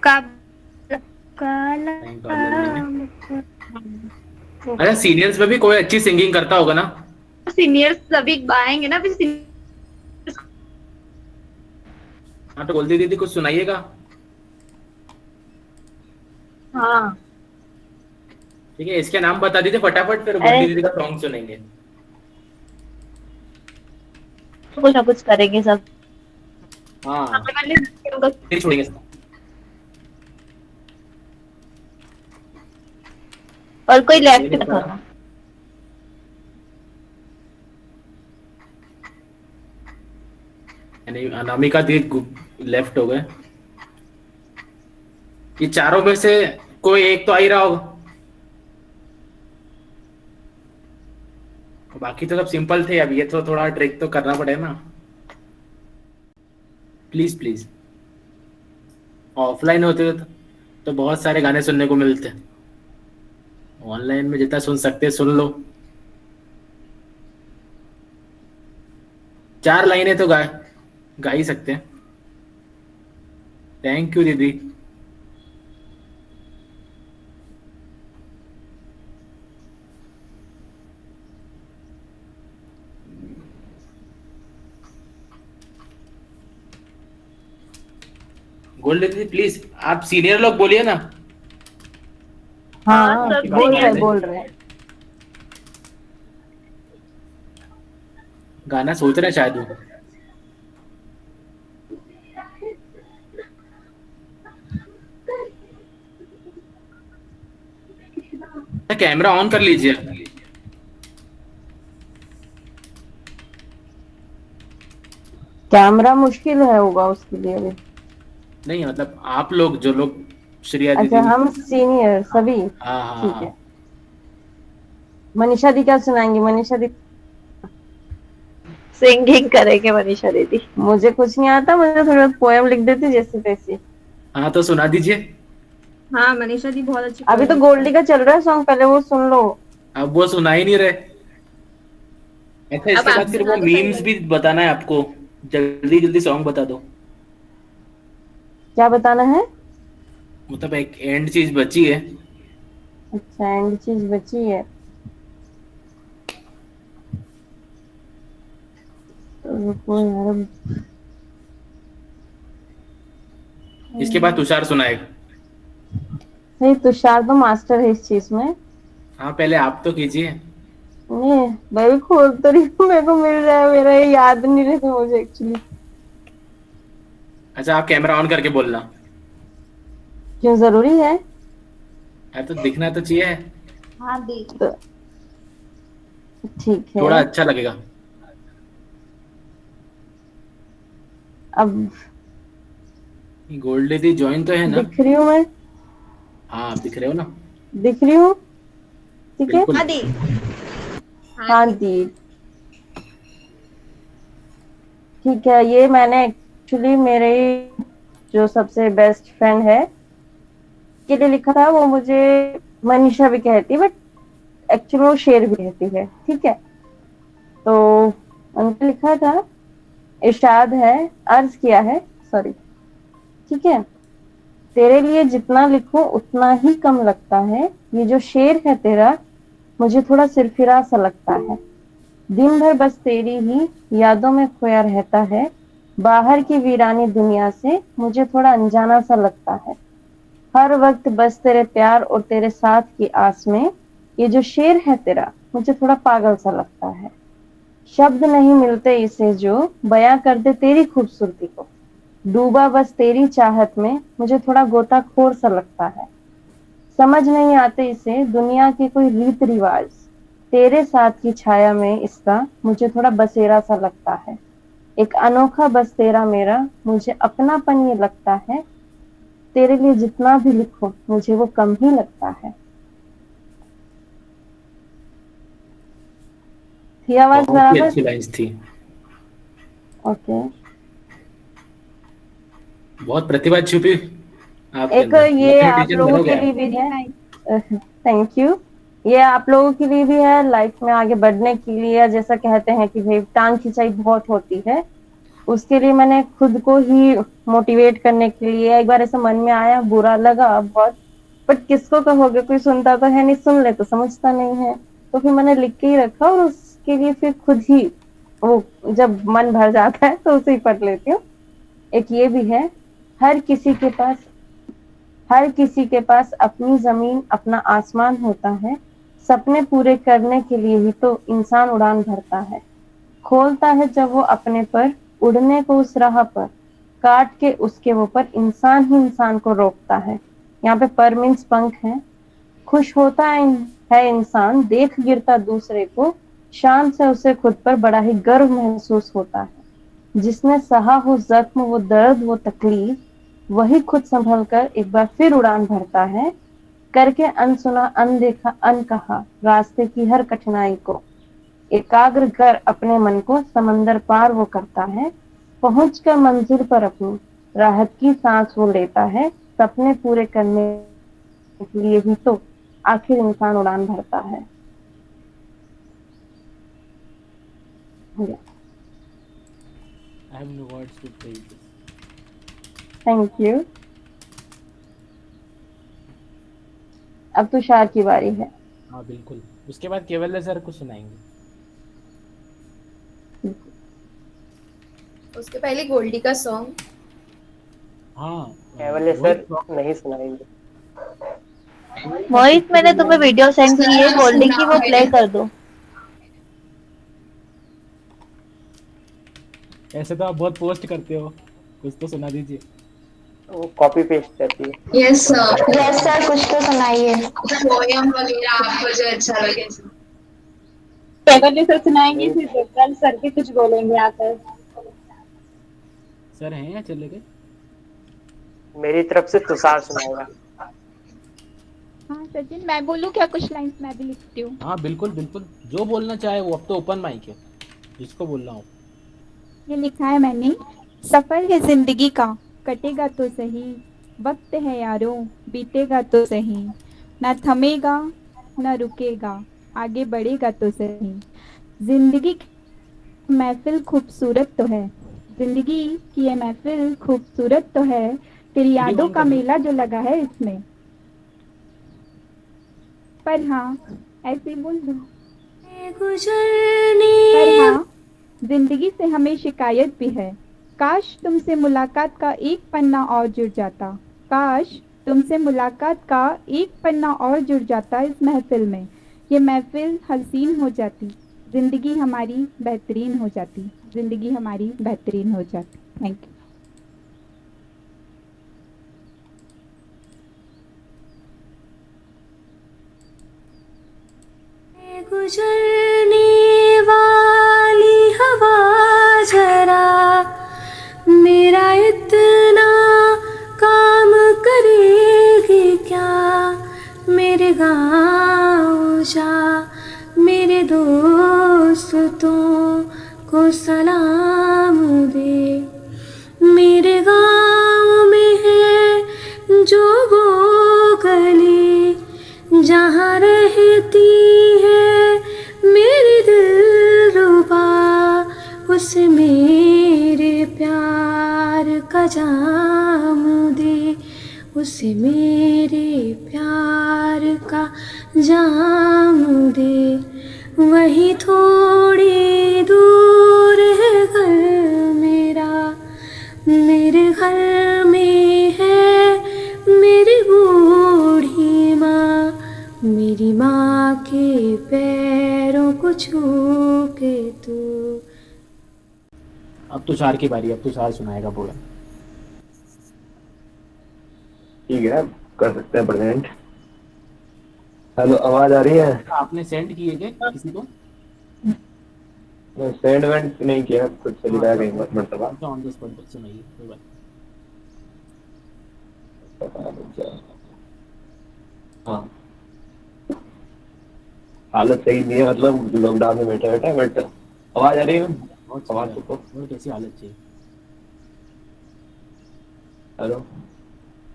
काला। अच्छा सीनियर्स में भी कोई अच्छी सिंगिंग करता होगा ना। सीनियर्स सभी गाएंगे ना फिर। हाँ तो गोल्डी दीदी कुछ सुनाइएगा। हाँ ठीक है इसके नाम बता दीजिए फटाफट, फिर गोल्डी दीदी का सॉन्ग सुनेंगे। कुछ ना कुछ करेंगे सब। हाँ नहीं छोड़ेंगे सब। और कोई लेफ्ट करो। अनामिका दी लेफ्ट हो गए। ये चारों में से कोई एक तो आ ही रहा होगा। बाकी तो सब सिंपल थे, अब ये तो थोड़ा ट्रिक तो करना पड़ेगा ना। Please please. ऑफलाइन होते तो बहुत सारे गाने सुनने को मिलते। ऑनलाइन में जितना सुन सकते सुन लो। 4 लाइनें तो गा ही सकते हैं। थैंक यू दीदी। गोल्ड दीदी प्लीज आप सीनियर लोग बोलिए ना। हाँ बोल रहे हैं। गाना सोच रहे हैं शायद वो। कैमरा ऑन कर लीजिए। कैमरा मुश्किल है होगा उसके लिए भी। नहीं मतलब आप लोग जो लोग श्रेया दीदी। अच्छा हम सीनियर सभी। हाँ ठीक है। मनीषा दी क्या सुनाएंगी? मनीषा दी सिंगिंग करेंगे मनीषा दीदी। मुझे कुछ नहीं आता, मुझे थोड़ा पोएम लिख देती जैसे तैसे। हाँ तो सुना दीजिए। हाँ मनीषा दी बहुत अच्छी। अभी तो गोल्डी का चल रहा है सॉन्ग, पहले वो सुन लो। अब वो सुना ही नहीं रहे। अच्छा इसके बाद फिर वो मीम्स भी बताना है आपको। जल्दी जल्दी सॉन्ग बता दो। क्या बताना है? मतलब एक एंड चीज बची है। अच्छा एंड चीज बची है तो रुको यार। इसके बाद तुषार सुनाएगा। नहीं तुषार तो मास्टर है इस चीज में। हाँ पहले आप तो कीजिए। नहीं मैं भी खोल तो रही हूँ, मेरे को मिल रहा है, मेरा ये याद नहीं रहता मुझे एक्चुअली। अच्छा आप कैमरा ऑन करके बोलना। क्यों जरूरी है? यार तो दिखना तो चाहिए। हाँ देख तो ठीक है। थोड़ा अच्छा लगेगा। अब गोल्ड दीदी ज्वाइन तो है ना? दिख रही हूँ मैं? हाँ आप दिख रहे हो ना? दिख रही हूँ ठीक है। बिल्कुल। हाँ दी ठीक है। ये मैंने एक्चुअली मेरे जो सबसे बेस्ट फ्रेंड है के लिए लिखा था। वो मुझे मनीषा भी कहती है बट एक्चुअली वो शेर भी कहती है। ठीक है तो उनने लिखा था, इरशाद है, अर्ज किया है सॉरी। ठीक है तेरे लिए जितना लिखूं उतना ही कम लगता है। ये जो शेर है तेरा मुझे थोड़ा सिरफिरा सा लगता है। दिन भर बस तेरी ही यादों में खोया रहता है। बाहर की वीरानी दुनिया से मुझे थोड़ा अनजाना सा लगता है। हर वक्त बस तेरे प्यार और तेरे साथ की आस में ये जो शेर है तेरा मुझे थोड़ा पागल सा लगता है। शब्द नहीं मिलते इसे जो बयां कर दे तेरी खूबसूरती को। डूबा बस तेरी चाहत में मुझे थोड़ा गोताखोर सा लगता है। समझ नहीं आते इसे दुनिया के कोई रीत रिवाज। तेरे साथ की छाया में इसका मुझे थोड़ा बसेरा सा लगता है। एक अनोखा बस तेरा मेरा मुझे अपनापन ये लगता है। तेरे लिए जितना भी लिखो मुझे वो कम ही लगता है। थी आवाज बहुत ही बराबर? अच्छी लाइंस थी। ओके बहुत प्रतिभा छुपी आपके एक अंदर। ये लखनऊ आप टीचर लोगों बनोगे के लिए आप। भी है। Thank you. ये आप लोगों के लिए भी है लाइफ में आगे बढ़ने के लिए। जैसा कहते हैं कि भाई टांग खिंचाई बहुत होती है, उसके लिए मैंने खुद को ही मोटिवेट करने के लिए एक बार ऐसा मन में आया, बुरा लगा बहुत बट किसको कहोगे, कोई सुनता तो है नहीं, सुन ले तो समझता नहीं है। तो फिर मैंने लिख के ही रखा और उसके लिए फिर खुद ही वो जब मन भर जाता है तो उसे ही पढ़ लेती हूँ। एक ये भी है, हर किसी के पास अपनी जमीन अपना आसमान होता है। सपने पूरे करने के लिए ही तो इंसान उड़ान भरता है। खोलता है जब वो अपने पर उड़ने को उस राह पर, काट के उसके वो पर इंसान ही इंसान को रोकता है। यहाँ पे पर मीन्स पंख है। खुश होता है इंसान देख गिरता दूसरे को, शान से उसे खुद पर बड़ा ही गर्व महसूस होता है। जिसने सहा हो जख्म वो दर्द वो तकलीफ, वही खुद संभल कर एक बार फिर उड़ान भरता है। करके अनसुना अनदेखा अनकहा रास्ते की हर कठिनाई को, एकाग्र कर अपने मन को समंदर पार वो करता है। पहुंच कर मंजिल पर अपनी राहत की सांस वो लेता है। सपने पूरे करने के लिए ही तो आखिर इंसान उड़ान भरता है। हो गया। I have no words to praise this. Thank you. अब तुषार की बारी है। हाँ बिल्कुल, उसके बाद केवल सर कुछ सुनाएंगे। उसके पहले गोल्डी का सॉन्ग। हाँ केवल सर नहीं सुनाएंगे। मोहित, मैंने तुम्हें वीडियो सेंड की है गोल्डी की, वो प्ले कर दो। ऐसे तो आप बहुत पोस्ट करते हो, कुछ तो सुना दीजिए। वो कॉपी पेस्ट करती है। यस सर, कुछ तो सुनाइए। पोयम वगैरह आपको जो अच्छा लगे। केवल सर सुनाएंगे, फिर देवपाल सर भी कुछ बोलेंगे आकर। सर हैं या चले गए? मेरी तरफ से तुषार सुनाएगा। हाँ सचिन, मैं बोलूँ क्या कुछ लाइंस? मैं भी लिखती हूँ। हाँ बिल्कुल बिल्कुल, जो बोलना चाहे वो, अब तो ओपन माइक है, जिसको बोलना हो। ये लिखा है मैंने। सफर है जिंदगी का, कटेगा तो सही, वक्त है यारों, बीतेगा तो सही, ना थमेगा ना रुकेगा, आगे बढ़ेगा तो सही। जिंदगी की महफिल खूबसूरत तो है, जिंदगी की ये महफिल खूबसूरत तो है, तेरी यादों का मेला जो लगा है इसमें। पर हाँ, ऐसे बोल दो। पर हाँ, जिंदगी से हमें शिकायत भी है, काश तुमसे मुलाकात का एक पन्ना और जुड़ जाता, काश तुमसे मुलाकात का एक पन्ना और जुड़ जाता इस महफिल में, ये महफिल हसीन हो जाती, जिंदगी हमारी बेहतरीन हो जाती, जिंदगी हमारी बेहतरीन हो जाती। Thank you. गुजरने वाली हवा जरा मेरा इतना काम करेगी क्या, मेरे गाँव जा मेरे दोस्तों को सलाम दे, मेरे गाँव में है जो वो गली जहाँ रहती है मेरी दिलरुबा, उसे मेरे प्यार का जाम दे, उसे मेरे प्यार का जाम दे, वही थोड़ी दूर है घर मेरा, मेरे घर में है मेरी बूढ़ी माँ, मेरी माँ के पैरों को छू के तू। अब तुषार की बारी, अब तुषार सुनाएगा पूरा। ठीक है, कर सकते हैं प्रेजेंट। हेलो, आवाज आ रही है? आपने सेंड किए क्या किसी को? सेंड वेंड नहीं किया, कुछ चली रहा कहीं मरतबा। ऑन द स्पॉट सुनाइए, कोई बात। हाँ, हालत सही नहीं है, मतलब लॉकडाउन में बैठे बैठे, बट आवाज आ रही है? आवाज तो कैसी हालत चाहिए? हेलो।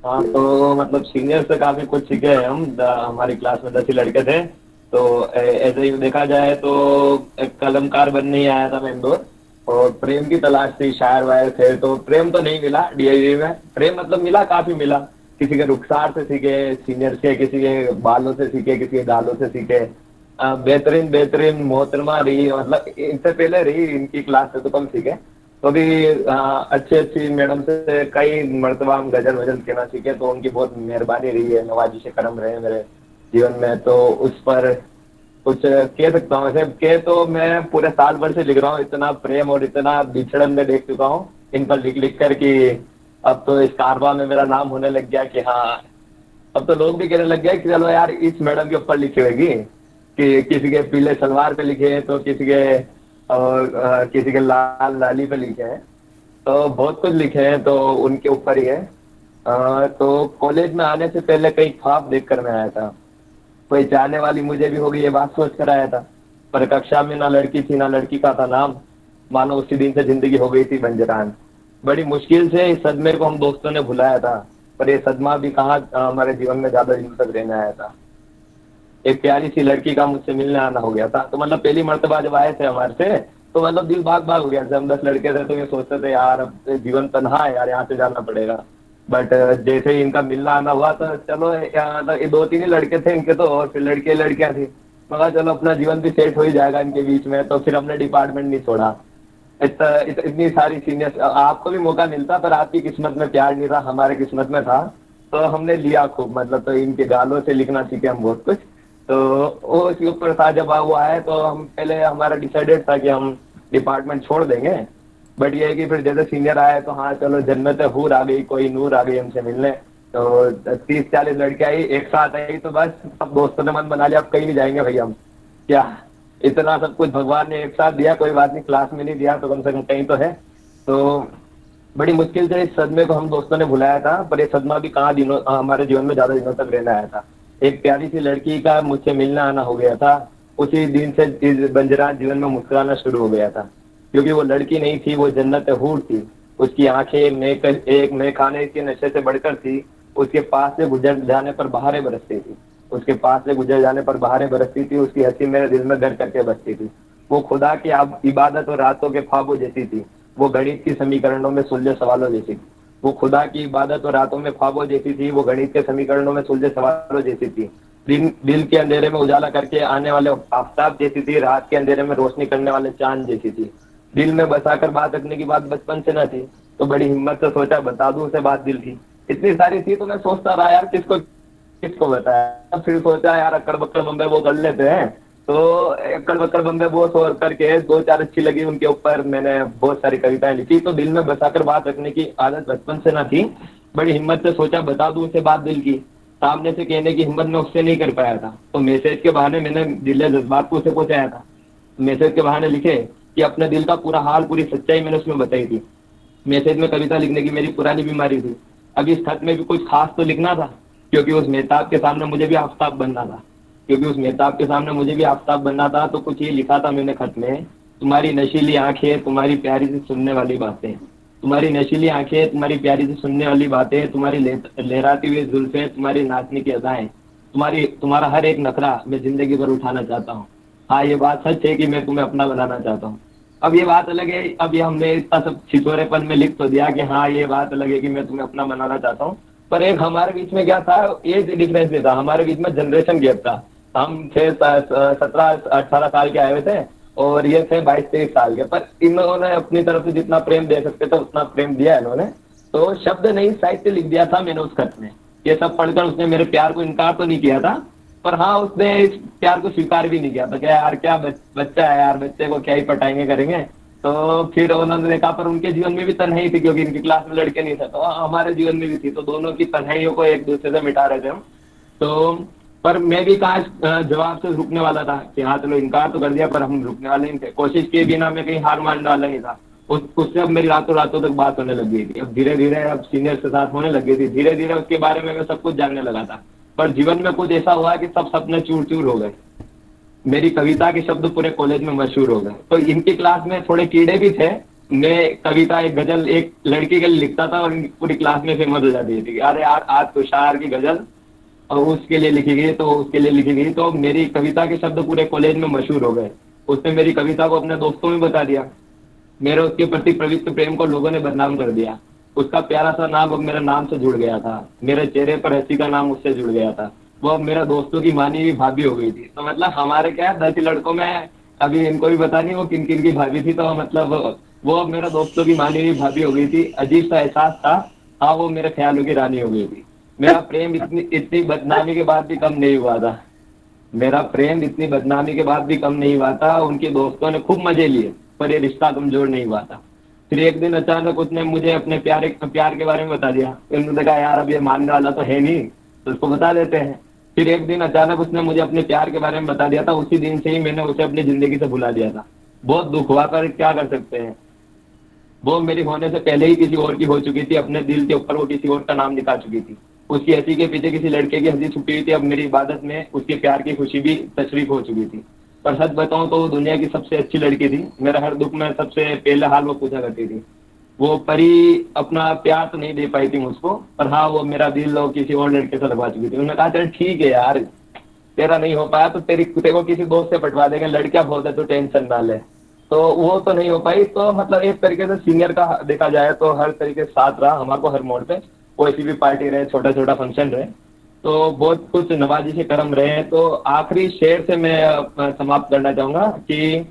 हाँ, तो मतलब सीनियर से काफी कुछ सीखे हैं हम। हमारी क्लास में 10 ही लड़के थे, तो ऐसे ही देखा जाए तो एक कलमकार बनने ही आया था मैं इंदौर, और प्रेम की तलाश थी, शायर वायर थे, तो प्रेम तो नहीं मिला डीआईवी में। प्रेम मतलब मिला, काफी मिला, किसी के रुखसार से सीखे सीनियर के, किसी के बालों से सीखे, किसी के गालों से सीखे। बेहतरीन बेहतरीन मोहतरमा रही, मतलब इनसे पहले रही, इनकी क्लास से तो कम सीखे, तो भी अच्छी अच्छी मैडम से कई मरतबा हम गजल वजल कहना सीखे, तो उनकी बहुत मेहरबानी रही है, नवाजिश करम रहे मेरे जीवन में। तो उस पर कुछ कह सकता हूँ, ऐसे कह तो मैं पूरे साल भर से लिख रहा हूँ, इतना प्रेम और इतना बिछड़न में देख चुका हूँ इन पर लिख लिख कर, कि अब तो इस कारवा में मेरा नाम होने लग गया, कि हाँ अब तो लोग भी कहने लग गए कि चलो यार इस मैडम के ऊपर लिखी होगी, कि किसी के पीले सलवार पे लिखे हैं, तो किसी के और किसी के लाल लाली पे लिखे हैं, तो बहुत कुछ लिखे हैं, तो उनके ऊपर ही है। तो कॉलेज में आने से पहले कई ख्वाब देख कर मैं आया था, कोई चाहने वाली मुझे भी होगी ये बात सोच कर आया था, पर कक्षा में ना लड़की थी ना लड़की का था नाम, मानो उसी दिन से जिंदगी हो गई थी बंजरान। बड़ी मुश्किल से इस सदमे को हम दोस्तों ने भुलाया था, पर ये सदमा भी कहाँ हमारे जीवन में ज्यादा दिन तक रहने आया था। एक प्यारी सी लड़की का मुझसे मिलने आना हो गया था, तो मतलब पहली मर्तबा जब आए थे हमारे से, तो मतलब दिल भाग भाग हो गया। जब हम 10 लड़के थे तो ये सोचते थे यार अब जीवन तन्हा है यार, यहाँ से जाना पड़ेगा। बट जैसे ही इनका मिलना आना हुआ तो चलो यहाँ तो ये 2-3 ही लड़के थे इनके तो, और फिर लड़के लड़कियां थी। मगर चलो अपना जीवन भी सेट हो ही जाएगा इनके बीच में, तो फिर हमने डिपार्टमेंट नहीं छोड़ा। इतनी सारी सीनियर, आपको भी मौका मिलता पर आपकी किस्मत में प्यार नहीं था, हमारे किस्मत में था, तो हमने लिया खूब। मतलब तो इनके गालों से लिखना सीखे हम बहुत कुछ। तो वो उसके ऊपर था जब वो आए तो हम पहले हमारा डिसाइडेड था कि हम डिपार्टमेंट छोड़ देंगे। बट ये है कि फिर जैसे सीनियर आए तो हाँ चलो जन्नत हूर आ गई, कोई नूर आ गई हमसे मिलने। तो 30-40 लड़के आई एक साथ आई, तो बस सब दोस्तों ने मन बना लिया अब कहीं नहीं जाएंगे भाई हम, क्या इतना सब कुछ भगवान ने एक साथ दिया, कोई बात नहीं क्लास में नहीं दिया तो कम से कम कहीं तो है। तो बड़ी मुश्किल से इस सदमे को हम दोस्तों ने भुलाया था, पर ये सदमा भी कहाँ दिनों हमारे जीवन में ज्यादा दिनों तक रहना आया था। एक प्यारी सी लड़की का मुझसे मिलना आना हो गया था, उसी दिन से इस बंजरा जीवन में मुस्कुराना शुरू हो गया था। क्योंकि वो लड़की नहीं थी, वो जन्नत हूर थी। उसकी आंखें एक नए खाने के नशे से बढ़कर थी। उसके पास से गुजर जाने पर बहारें बरसती थी, उसके पास से गुजर जाने पर बहारें बरसती थी। उसकी हंसी मेरे दिल में घर करके बसती थी। वो खुदा की इबादत और रातों के ख्वाबों जैसी थी, वो गणित की समीकरणों में सुलझे सवालों जैसी थी। वो खुदा की इबादत और रातों में ख्वाबों जैसी थी, वो गणित के समीकरणों में सुलझे सवालों जैसी थी। दिल के अंधेरे में उजाला करके आने वाले आफताब जैसी थी, रात के अंधेरे में रोशनी करने वाले चांद जैसी थी। दिल में बसाकर बात रखने की बात बचपन से न थी, तो बड़ी हिम्मत से सोचा बता दूं उसे बात दिल की। इतनी सारी थी तो मैं सोचता रहा यार किसको बताया। फिर सोचा यार अक्कड़ बक्कड़ बम्बे वो कर लेते हैं, तो अक्कड़ बक्कड़ बम्बे वो सोच करके 2-4 अच्छी लगी उनके ऊपर मैंने बहुत सारी कविताएं लिखी। तो दिल में बसाकर बात रखने की आदत बचपन से ना थी, बड़ी हिम्मत से सोचा बता दूं उसे बात दिल की। सामने से कहने की हिम्मत मैं उससे नहीं कर पाया था, तो मैसेज के बहाने मैंने दिल जज्बात को उसे पहुंचाया था। मैसेज के बहाने लिखे कि अपने दिल का पूरा हाल पूरी सच्चाई मैंने उसमें बताई थी। मैसेज में कविता लिखने की मेरी पुरानी बीमारी थी। अब इस खत में भी कुछ खास तो लिखना था, क्योंकि उस मेहताब के सामने मुझे भी आफताब बनना था। तो कुछ ये लिखा था मैंने खत में, तुम्हारी नशीली आंखें, तुम्हारी प्यारी से सुनने वाली बातें, तुम्हारी नशीली आंखें, तुम्हारी प्यारी से सुनने वाली बातें, तुम्हारी लहराती हुई जुल्फें, तुम्हारी नाचने की अदाएं, तुम्हारा हर एक नखरा मैं जिंदगी भर उठाना चाहता हूँ। हाँ ये बात सच है कि मैं तुम्हें अपना बनाना चाहता हूँ। अब ये बात अलग है, अब ये हमने इतना सब छिछोरेपन में लिख तो दिया कि हाँ ये बात अलग है कि मैं तुम्हें अपना बनाना चाहता हूँ, पर एक हमारे बीच में क्या था, एज डिफरेंस नहीं था, हमारे बीच में जनरेशन गैप था। हम 17-18 साल के आए हुए थे और ये थे 22-23 साल के, पर इन्होंने अपनी तरफ से जितना प्रेम दे सकते थे उतना प्रेम दिया इन्होंने। तो शब्द नहीं साहित्य लिख दिया था मैंने उस खत में। ये सब पढ़कर उसने मेरे प्यार को इनकार तो नहीं किया था, पर हाँ उसने इस प्यार को स्वीकार भी नहीं किया था। क्या यार क्या बच्चा है यार, बच्चे को क्या ही पटाएंगे करेंगे। तो फिर उन्होंने देखा पर उनके जीवन में भी तन्हाई थी, क्योंकि इनकी क्लास में लड़के नहीं थे, तो हमारे जीवन में भी थी। तो दोनों की तन्हाइयों को एक दूसरे से मिटा रहे थे हम। तो पर मैं भी कहा जवाब से रुकने वाला था कि हाँ चलो इनकार तो कर दिया, पर हम रुकने वाले नहीं थे। कोशिश किए बिना मैं कहीं हार मान डाला नहीं था। उससे अब मेरी रातों तक बात होने लग गई थी। अब धीरे धीरे अब सीनियर के साथ होने लग गई थी। धीरे धीरे उसके बारे में मैं सब कुछ जानने लगा था। पर जीवन में कुछ ऐसा हुआ कि सब सपने चूर चूर हो गए। मेरी कविता के शब्द पूरे कॉलेज में मशहूर हो गए। तो इनकी क्लास में थोड़े कीड़े भी थे। मैं कविता एक गजल एक लड़की के लिए लिखता था और पूरी क्लास में फेमस हो जाती थी। अरे यार आज तुषार की गजल और उसके लिए लिखी गई, तो उसके लिए लिखी गई। तो मेरी कविता के शब्द पूरे कॉलेज में मशहूर हो गए। उसने मेरी कविता को अपने दोस्तों में बता दिया। मेरे उसके प्रति पवित्र प्रेम को लोगों ने बदनाम कर दिया। उसका प्यारा सा नाम अब मेरे नाम से जुड़ गया था। मेरे चेहरे पर हंसी का नाम उससे जुड़ गया था। वो अब मेरा दोस्तों की मानी हुई भाभी हो गई थी। तो मतलब हमारे क्या है 10 लड़कों में, अभी इनको भी पता नहीं वो किन किन की भाभी थी। तो मतलब वो अब मेरा दोस्तों की मानी हुई भाभी हो गई थी। अजीब सा एहसास था। हाँ वो मेरे ख्यालों की रानी हो गई थी। मेरा प्रेम इतनी बदनामी के बाद भी कम नहीं हुआ था। मेरा प्रेम इतनी बदनामी के बाद भी कम नहीं हुआ था। उनके दोस्तों ने खूब मजे लिए, पर ये रिश्ता कमजोर नहीं हुआ था। फिर एक दिन अचानक उसने मुझे अपने प्यार के बारे में बता दिया। उन्होंने कहा यार अब ये मानने वाला तो है नहीं, तो उसको बता देते हैं। फिर एक दिन अचानक उसने मुझे अपने प्यार के बारे में बता दिया था। उसी दिन से ही मैंने उसे अपनी जिंदगी से भुला दिया था। बहुत दुख हुआ, पर क्या कर सकते हैं। वो मेरी होने से पहले ही किसी और की हो चुकी थी। अपने दिल के ऊपर वो किसी और का नाम लिखा चुकी थी। उसकी हंसी के पीछे किसी लड़के की हंसी छुपी हुई थी। अब मेरी इबादत में उसके प्यार की खुशी भी तशरीफ हो चुकी थी। पर सच बताऊं तो वो दुनिया की सबसे अच्छी लड़की थी। मेरा हर दुख में सबसे पहले हाल वो पूछा करती थी। वो परी अपना प्यार तो नहीं दे पाई थी मुझको, पर हाँ वो मेरा दिल और किसी और लड़के से लगवा चुकी थी। उन्होंने कहा चल ठीक है यार, तेरा नहीं हो पाया तो तेरे को किसी दोस्त से पटवा देंगे, लड़कियां बहुत है तो टेंशन ना ले। तो वो तो नहीं हो पाई। तो मतलब एक तरीके से सीनियर का देखा जाए तो हर तरीके से साथ रहा हमारे हर मोड़ पे, कोई सी भी पार्टी रहे, छोटा छोटा फंक्शन रहे, तो बहुत कुछ नवाजी से करम रहे हैं। तो आखिरी शेर से मैं समाप्त करना चाहूंगा कि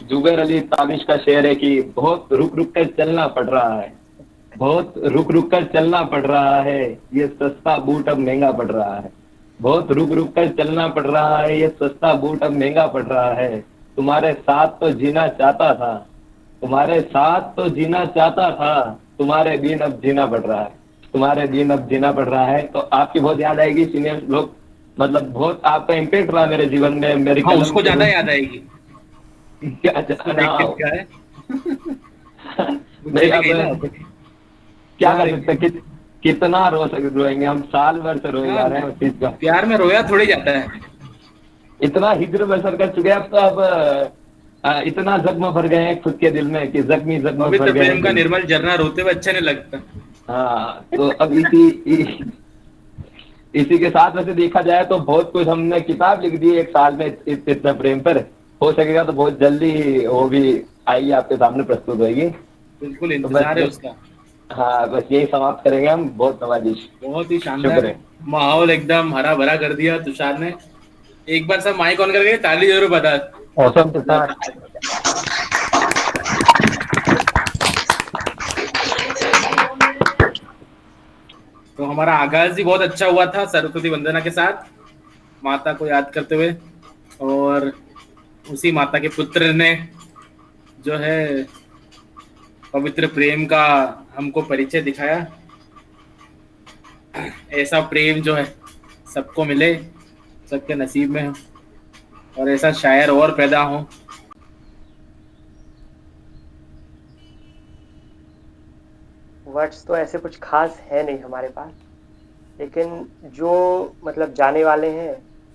जुबैर अली ताबिश का शेर है कि बहुत रुक रुक कर चलना पड़ रहा है, बहुत रुक रुक कर चलना पड़ रहा है, ये सस्ता बूट अब महंगा पड़ रहा है, बहुत रुक रुक कर चलना पड़ रहा है, ये सस्ता बूट अब महंगा पड़ रहा है। तुम्हारे साथ तो जीना चाहता था, तुम्हारे साथ तो जीना चाहता था, तुम्हारे बिन अब जीना पड़ रहा है, तुम्हारे बिन अब जीना पड़ रहा है। तो आपकी बहुत याद आएगी सीनियर लोग, मतलब बहुत आपका इम्पैक्ट रहा मेरे जीवन में। मेरी हाँ, उसको ज्यादा याद आएगी। क्या है नहीं, अब क्या कर सकते, कितना रोएंगे हम, साल भर से रोए जा रहे हैं उस चीज का। प्यार में रोया थोड़ी जाता है, इतना हिजर बसर कर चुके हैं अब। तो अब इतना जख्म भर गए हैं खुद के दिल में कि जख्मी जख्म भर गए। प्रेम का निर्मल झरना रोते हुए अच्छा नहीं लगता। हाँ, तो अब इसी के साथ वैसे देखा जाए तो बहुत कुछ हमने किताब लिख दी एक साल में इतना प्रेम पर। हो सकेगा तो बहुत जल्दी वो भी आएगी, आपके सामने प्रस्तुत होगी। बिल्कुल इंतजार है उसका। हाँ, बस यही समाप्त करेंगे हम। बहुत नवाजिश, बहुत ही शानदार माहौल एकदम हरा भरा कर दिया तुषार ने। एक बार सब माइक ऑन करके ताली जरूर बता। औसम तुषार। तो हमारा आगाज ही बहुत अच्छा हुआ था सरस्वती वंदना के साथ, माता को याद करते हुए, और उसी माता के पुत्र ने जो है पवित्र प्रेम का हमको परिचय दिखाया। ऐसा प्रेम जो है सबको मिले, सबके नसीब में हो, और ऐसा शायर और पैदा हो। वर्ड्स तो ऐसे कुछ खास है नहीं हमारे पास, लेकिन जो मतलब जाने वाले हैं,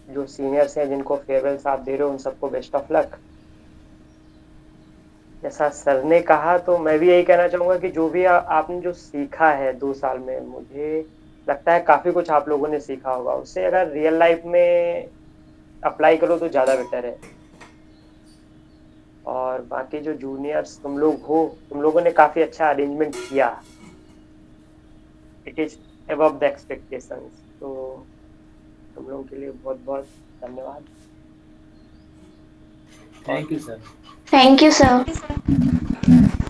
जो सीनियर्स हैं, जिनको फेयरवेल आप दे रहे हो, उन सबको बेस्ट ऑफ लक। जैसा सर ने कहा, तो मैं भी यही कहना चाहूँगा कि जो भी आपने जो सीखा है 2 साल में, मुझे लगता है काफ़ी कुछ आप लोगों ने सीखा होगा। उससे अगर रियल लाइफ में अप्लाई करो तो ज़्यादा बेटर है। और बाकी जो जूनियर्स तुम लोग हो, तुम लोगों ने काफ़ी अच्छा अरेंजमेंट किया। It is above the expectations. तो तुम लोगों के लिए बहुत बहुत धन्यवाद। Thank you sir. Thank you sir.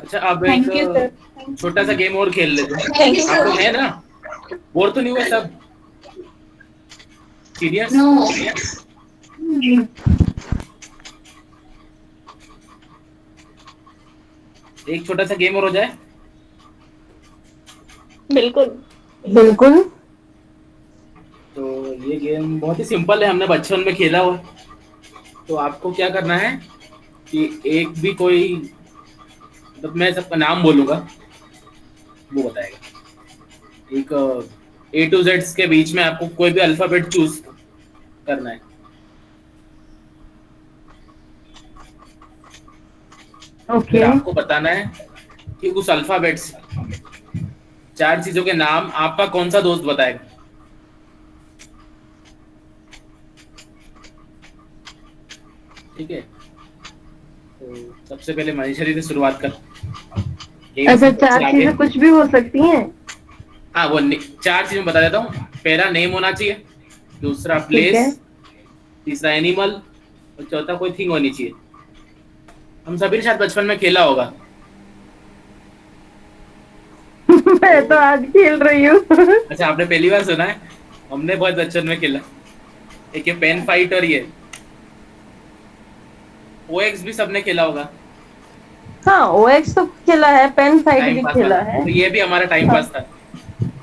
अच्छा, अब एक छोटा सा गेम और खेल लेते हैं। आप लोग हैं ना? बोर तो नहीं हुए सब? सीरियस? एक छोटा सा गेम और हो जाए? बिल्कुल बिल्कुल। तो ये गेम बहुत ही सिंपल है, हमने बचपन में खेला हुआ। तो आपको क्या करना है कि एक भी कोई, मतलब मैं सबका नाम बोलूंगा, वो बताएगा। एक A to Z के बीच में आपको कोई भी अल्फाबेट चूज करना है। ओके। आपको बताना है कि उस अल्फाबेट से 4 चीजों के नाम आपका कौन सा दोस्त बताएगा। ठीक है, तो सबसे पहले मनीषा से शुरुआत कर। अच्छा, 4 चीजें कुछ भी हो सकती हैं? हाँ, वो 4 चीजें बता देता हूँ। पहला नेम होना चाहिए, दूसरा प्लेस, तीसरा एनिमल, और चौथा कोई थिंग होनी चाहिए। हम सभी के साथ बचपन में खेला होगा। मैं तो आज खेल रही हूँ। अच्छा, आपने पहली बार सुना है? हमने बहुत बचपन में खेला। एक ये पेन फाइट, और ये OX भी सबने खेला होगा। हाँ, OX तो खेला है, पेन फाइट भी खेला है। तो ये भी हमारा टाइम पास था।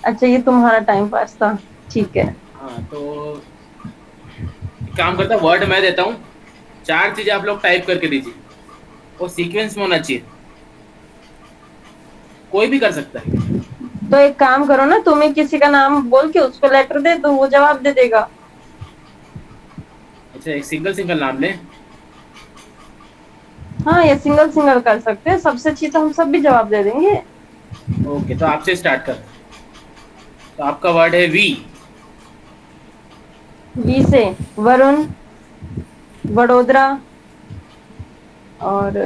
अच्छा, ये तुम्हारा टाइम पास था, ठीक है। हाँ, तो काम करता, वर्ड मैं देता हूँ, 4 चीजें आप लोग टाइप करके दीजिए, वो सीक्वेंस में होना चाहिए। कोई भी कर सकता है। तो एक काम करो ना, तुम्हें किसी का नाम बोल के उसको लेटर दे दो, वो जवाब दे देगा। अच्छा, एक सिंगल नाम ले। हाँ, ये सिंगल कर सकते हैं। सबसे अच्छी तो हम सब भी जवाब दे देंगे। ओके, तो आपसे स्टार्ट कर। तो आपका वर्ड है वी। वी से वरुण, वडोदरा, और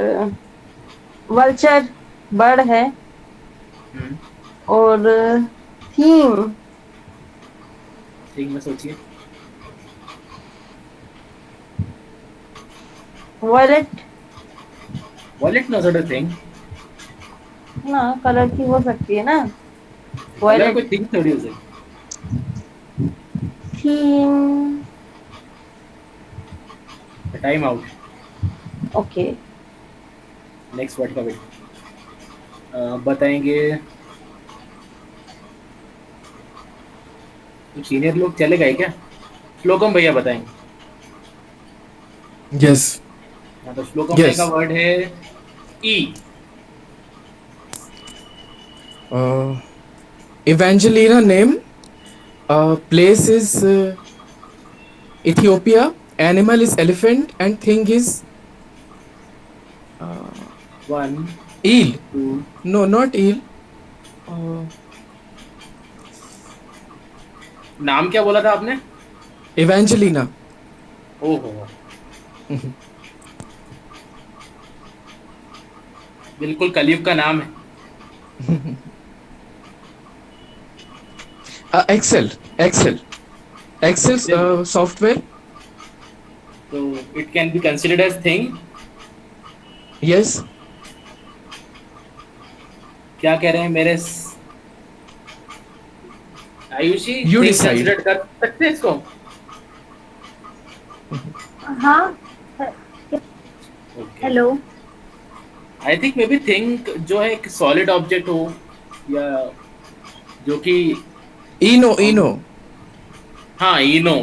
वल्चर बर्ड है, और थीम ठीक में सोचिए। Violet wallet no sort of thing. ना, कलर की हो सकती है ना। कलर वॉयलेट कोई थिंग थोड़ी हो सकती। Theme. Time out. Okay, next word का वेट बताएंगे। तो सीनियर लोग चले गए क्या? श्लोकम भैया बताएंगे। Yes. हाँ, तो श्लोकम भैया Yes. का वर्ड है ई। Evangelina name. Place is Ethiopia. Animal is elephant and thing is 1 eel. 2 No, not eel. नाम क्या बोला था आपने? Evangelina. ओहो, बिल्कुल कलयुग का नाम है। Excel. Excel software. तो it can be considered as thing. Yes. क्या कह रहे हैं मेरे Ayushi? You thing decide. Consider कर सकते हैं इसको? हाँ, hello. I think maybe thing जो है एक सॉलिड ऑब्जेक्ट हो, या जो कि Eno. हाँ, इनो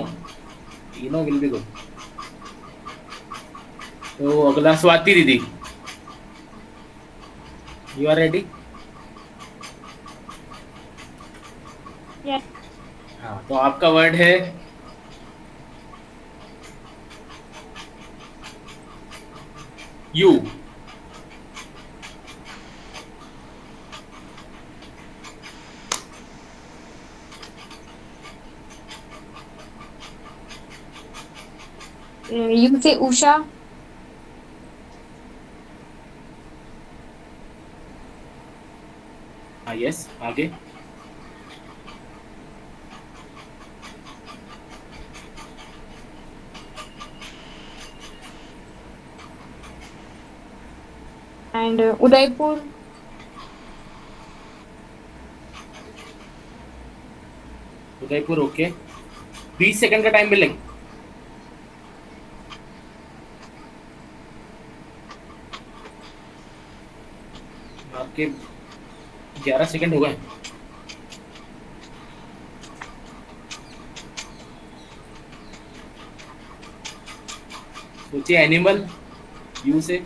विल बी गुड। तो अगला स्वाति दीदी, यू आर रेडी? Yes. हाँ, तो आपका वर्ड है यू। यू से उषा। हाँ, यस, आगे। And Udaipur. Udaipur, okay. 20 second का टाइम मिलेगा। आपके 11 सेकंड हो गए। सोचिए एनिमल, यू से।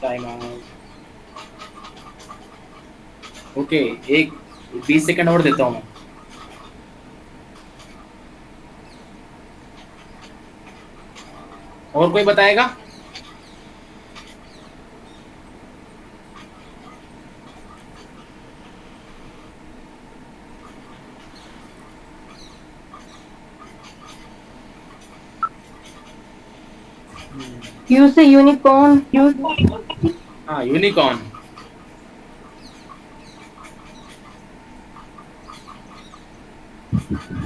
Time out. ओके, एक 20 सेकंड और देता हूँ मैं। और कोई बताएगा? यू से यूनिकॉर्न। हाँ, यूनिकॉर्न।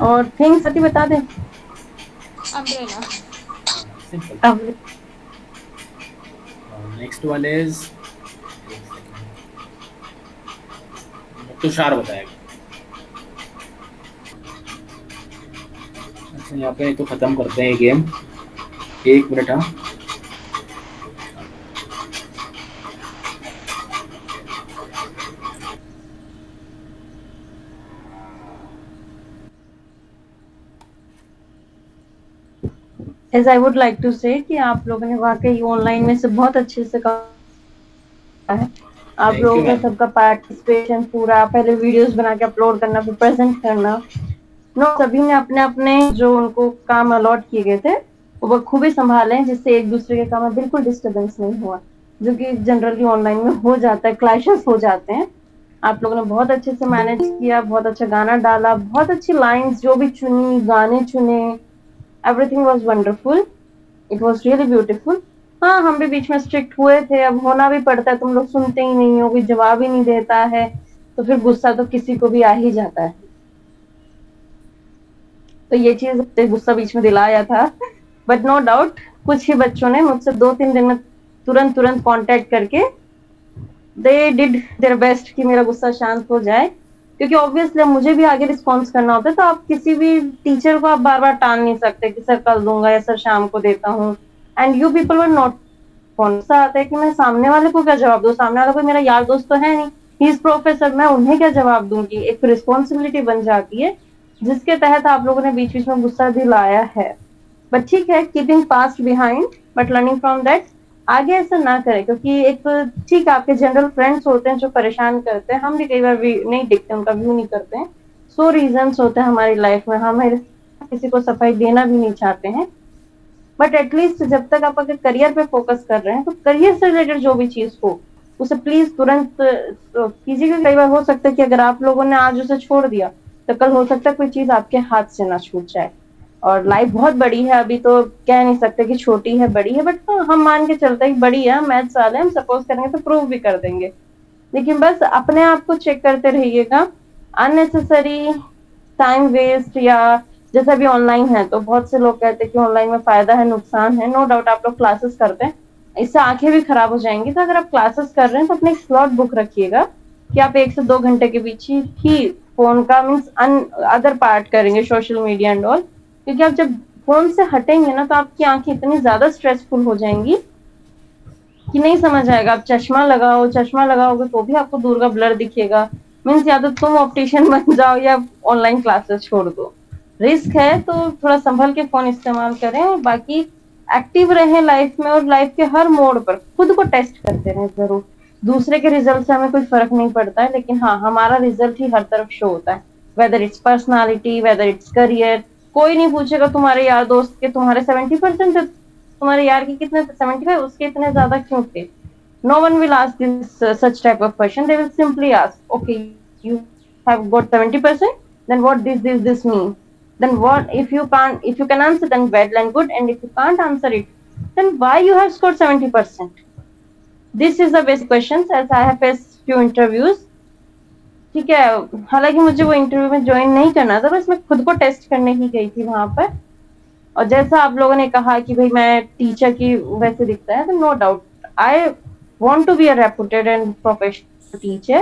और थिंग्स सती बता दे। Umbrella. Simple. Next one is Tushar बताएगा। अच्छा, यहाँ पे तो खत्म करते हैं ये गेम। 1 मिनट। हाँ, as I would like to say कि आप लोगों ने वाकई ऑनलाइन में से बहुत अच्छे से कहा है। आप Thank लोगों you, का ma'am. सबका पार्टिसिपेशन पूरा, पहले वीडियोस बना के अपलोड करना, फिर प्रेजेंट करना, सभी ने अपने अपने जो उनको काम अलॉट किए गए थे वो बखूबी संभाले, जिससे एक दूसरे के काम में बिल्कुल डिस्टरबेंस नहीं हुआ, जो कि जनरली ऑनलाइन में हो जाता है, क्लैशेस हो जाते हैं। आप लोगों ने बहुत अच्छे से मैनेज किया, बहुत अच्छा गाना डाला, बहुत अच्छी लाइंस जो भी चुनी, गाने चुने, everything was wonderful, it was really beautiful. हाँ, हम भी बीच में स्ट्रिक्ट हुए थे, अब होना भी पड़ता है, तुम लोग सुनते ही नहीं हो, कोई जवाब ही नहीं देता है, तो फिर गुस्सा तो किसी को भी आ ही जाता है। तो ये चीज गुस्सा बीच में दिलाया था, बट नो डाउट कुछ ही बच्चों ने मुझसे 2-3 दिन में तुरंत कांटेक्ट करके दे डिड देयर बेस्ट कि मेरा गुस्सा शांत हो जाए, क्योंकि ऑब्वियसली मुझे भी आगे रिस्पॉन्स करना होता है, तो आप किसी भी टीचर को आप बार बार टाल नहीं सकते कि सर कल दूंगा या सर शाम को देता हूँ। And you people were not, कौन सा आता है कि मैं सामने वाले को क्या जवाब दूं, सामने वाला कोई मेरा यार दोस्त तो है नहीं, ही इज प्रोफेसर, मैं उन्हें क्या जवाब दूंगी। एक रिस्पॉन्सिबिलिटी बन जाती है जिसके तहत आप लोगों ने बीच बीच में गुस्सा दिलाया है, बट ठीक है, keeping past behind but learning from that, आगे ऐसा ना करें, क्योंकि एक ठीक है आपके जनरल फ्रेंड्स होते हैं जो परेशान करते हैं, हम भी कई बार भी नहीं दिखते, उनका व्यू नहीं करते हैं, सो रीजंस होते हैं हमारी लाइफ में, हम किसी को सफाई देना भी नहीं चाहते हैं, बट एटलीस्ट जब तक आप अगर करियर पे फोकस कर रहे हैं तो करियर से रिलेटेड जो भी चीज हो उसे प्लीज तुरंत कीजिए, क्योंकि कई बार हो सकता है कि अगर आप लोगों ने आज उसे छोड़ दिया तो कल हो सकता है कोई चीज आपके हाथ से ना छूट जाए। और लाइफ बहुत बड़ी है, अभी तो कह नहीं सकते कि छोटी है बड़ी है, बट हम मान के चलते हैं बड़ी है, मैथ साल है, हम सपोज करेंगे तो प्रूव भी कर देंगे, लेकिन बस अपने आप को चेक करते रहिएगा, अननेसेसरी टाइम वेस्ट, या जैसे अभी ऑनलाइन है तो बहुत से लोग कहते हैं कि ऑनलाइन में फायदा है नुकसान है, नो डाउट आप लोग क्लासेस करते हैं, इससे आंखें भी खराब हो जाएंगी, तो अगर आप क्लासेस कर रहे हैं तो अपने एक स्लॉट बुक रखिएगा कि आप 1 से 2 घंटे के बीच ही फोन का मीन्स अदर पार्ट करेंगे, सोशल मीडिया एंड ऑल, क्योंकि आप जब फोन से हटेंगे ना तो आपकी आंखें इतनी ज्यादा स्ट्रेसफुल हो जाएंगी कि नहीं समझ आएगा। आप चश्मा लगाओगे तो भी आपको दूर का ब्लर दिखेगा, मीन्स या तो तुम ऑप्टिशियन बन जाओ या ऑनलाइन क्लासेस छोड़ दो, रिस्क है, तो थोड़ा संभल के फोन इस्तेमाल करें, और बाकी एक्टिव रहें लाइफ में, और लाइफ के हर मोड़ पर खुद को टेस्ट करते रहें जरूर। दूसरे के रिजल्ट से हमें कोई फर्क नहीं पड़ता है, लेकिन हाँ हमारा रिजल्ट ही हर तरफ शो होता है, whether it's personality, whether it's career. कोई नहीं पूछेगा तुम्हारे यार दोस्त के तुम्हारे 70% थे, तुम्हारे यार के कितने थे 75, उसके इतने ज्यादा क्यों थे। No one will ask this such type of question. They will simply ask, okay, you have got 70%, then what this mean? Then what if you can answer, then well and good, and if you can't answer it, then why you have scored 70%? This is the basic questions as I have faced few interviews. ठीक है, हालांकि मुझे वो interview में join नहीं करना था, बस मैं खुद को टेस्ट करने ही गई थी वहां पर, और जैसा आप लोगों ने कहा कि भाई मैं टीचर की वैसे दिखता है, तो no doubt I want to be a reputed and professional teacher,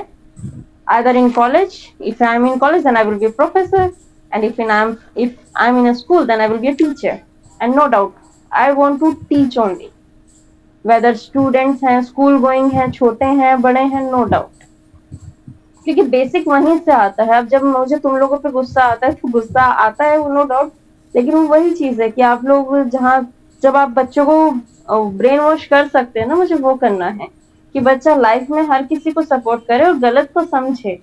either in college. If I am in college, then I will be a professor, and if I'm in a school, then I will be a teacher. And no doubt, I want to teach only. Whether students हैं, school going हैं, छोटे हैं, बड़े हैं, no doubt. क्योंकि basic वहीं से आता है। अब जब मुझे तुम लोगों पे गुस्सा आता है तो गुस्सा आता है, नो डाउट, लेकिन वो वही चीज है कि आप लोग जब आप बच्चों को ब्रेन वॉश कर सकते हैं ना, मुझे वो करना है कि बच्चा लाइफ में हर किसी को सपोर्ट करे और गलत को समझे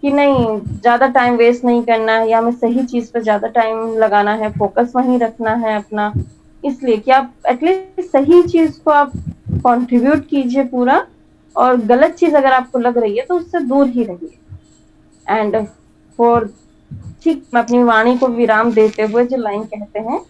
कि नहीं ज्यादा टाइम वेस्ट नहीं करना है, या हमें सही चीज पर ज्यादा टाइम लगाना है, फोकस वहीं रखना है अपना, इसलिए कि आप एटलीस्ट सही चीज को आप कंट्रीब्यूट कीजिए पूरा, और गलत चीज अगर आपको लग रही है तो उससे दूर ही रहिए। एंड फॉर ठीक मैं अपनी वाणी को विराम देते हुए जो लाइन कहते हैं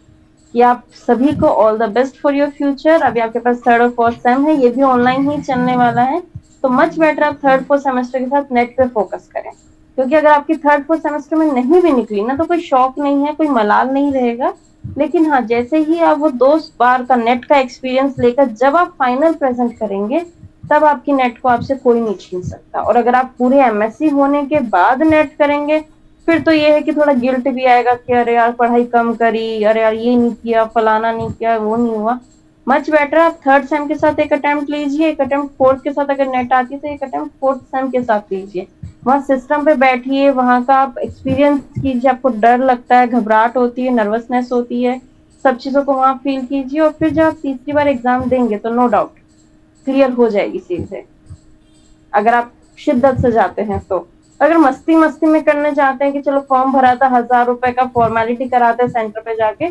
कि आप सभी को all the best for your future. अभी आपके पास 3rd और 4th सेम है, ये भी ऑनलाइन ही चलने वाला है, तो मच बेटर आप 3rd 4th सेमेस्टर के साथ नेट पे फोकस करें, क्योंकि अगर आपकी 3rd 4th सेमेस्टर में नहीं भी निकली ना तो कोई शौक नहीं है, कोई मलाल नहीं रहेगा, लेकिन हाँ जैसे ही आप वो 2 बार का नेट का एक्सपीरियंस लेकर जब आप फाइनल प्रेजेंट करेंगे तब आपकी नेट को आपसे कोई नहीं छीन सकता। और अगर आप पूरे MSc होने के बाद नेट करेंगे फिर तो ये है कि थोड़ा गिल्ट भी आएगा कि अरे यार पढ़ाई कम करी, अरे यार ये नहीं किया, फलाना नहीं किया, वो नहीं हुआ। मच बेटर आप 3rd सेम के साथ एक अटेम्प्ट लीजिए, एक अटेम्प्ट 4th के साथ अगर नेट आती है तो एक अटेम्प्ट 4th सेम के साथ लीजिए, वहाँ सिस्टम पे बैठिए, वहाँ का आप एक्सपीरियंस कीजिए, आपको डर लगता है, घबराहट होती है, नर्वसनेस होती है, सब चीजों को वहाँ फील कीजिए, और फिर जब आप तीसरी बार एग्जाम देंगे तो नो डाउट क्लियर हो जाएगी चीजें, अगर आप शिद्दत से जाते हैं तो। अगर मस्ती में करने चाहते हैं कि चलो फॉर्म भरा था 1000 रुपए का, फॉर्मेलिटी कराते हैं सेंटर पे जाके,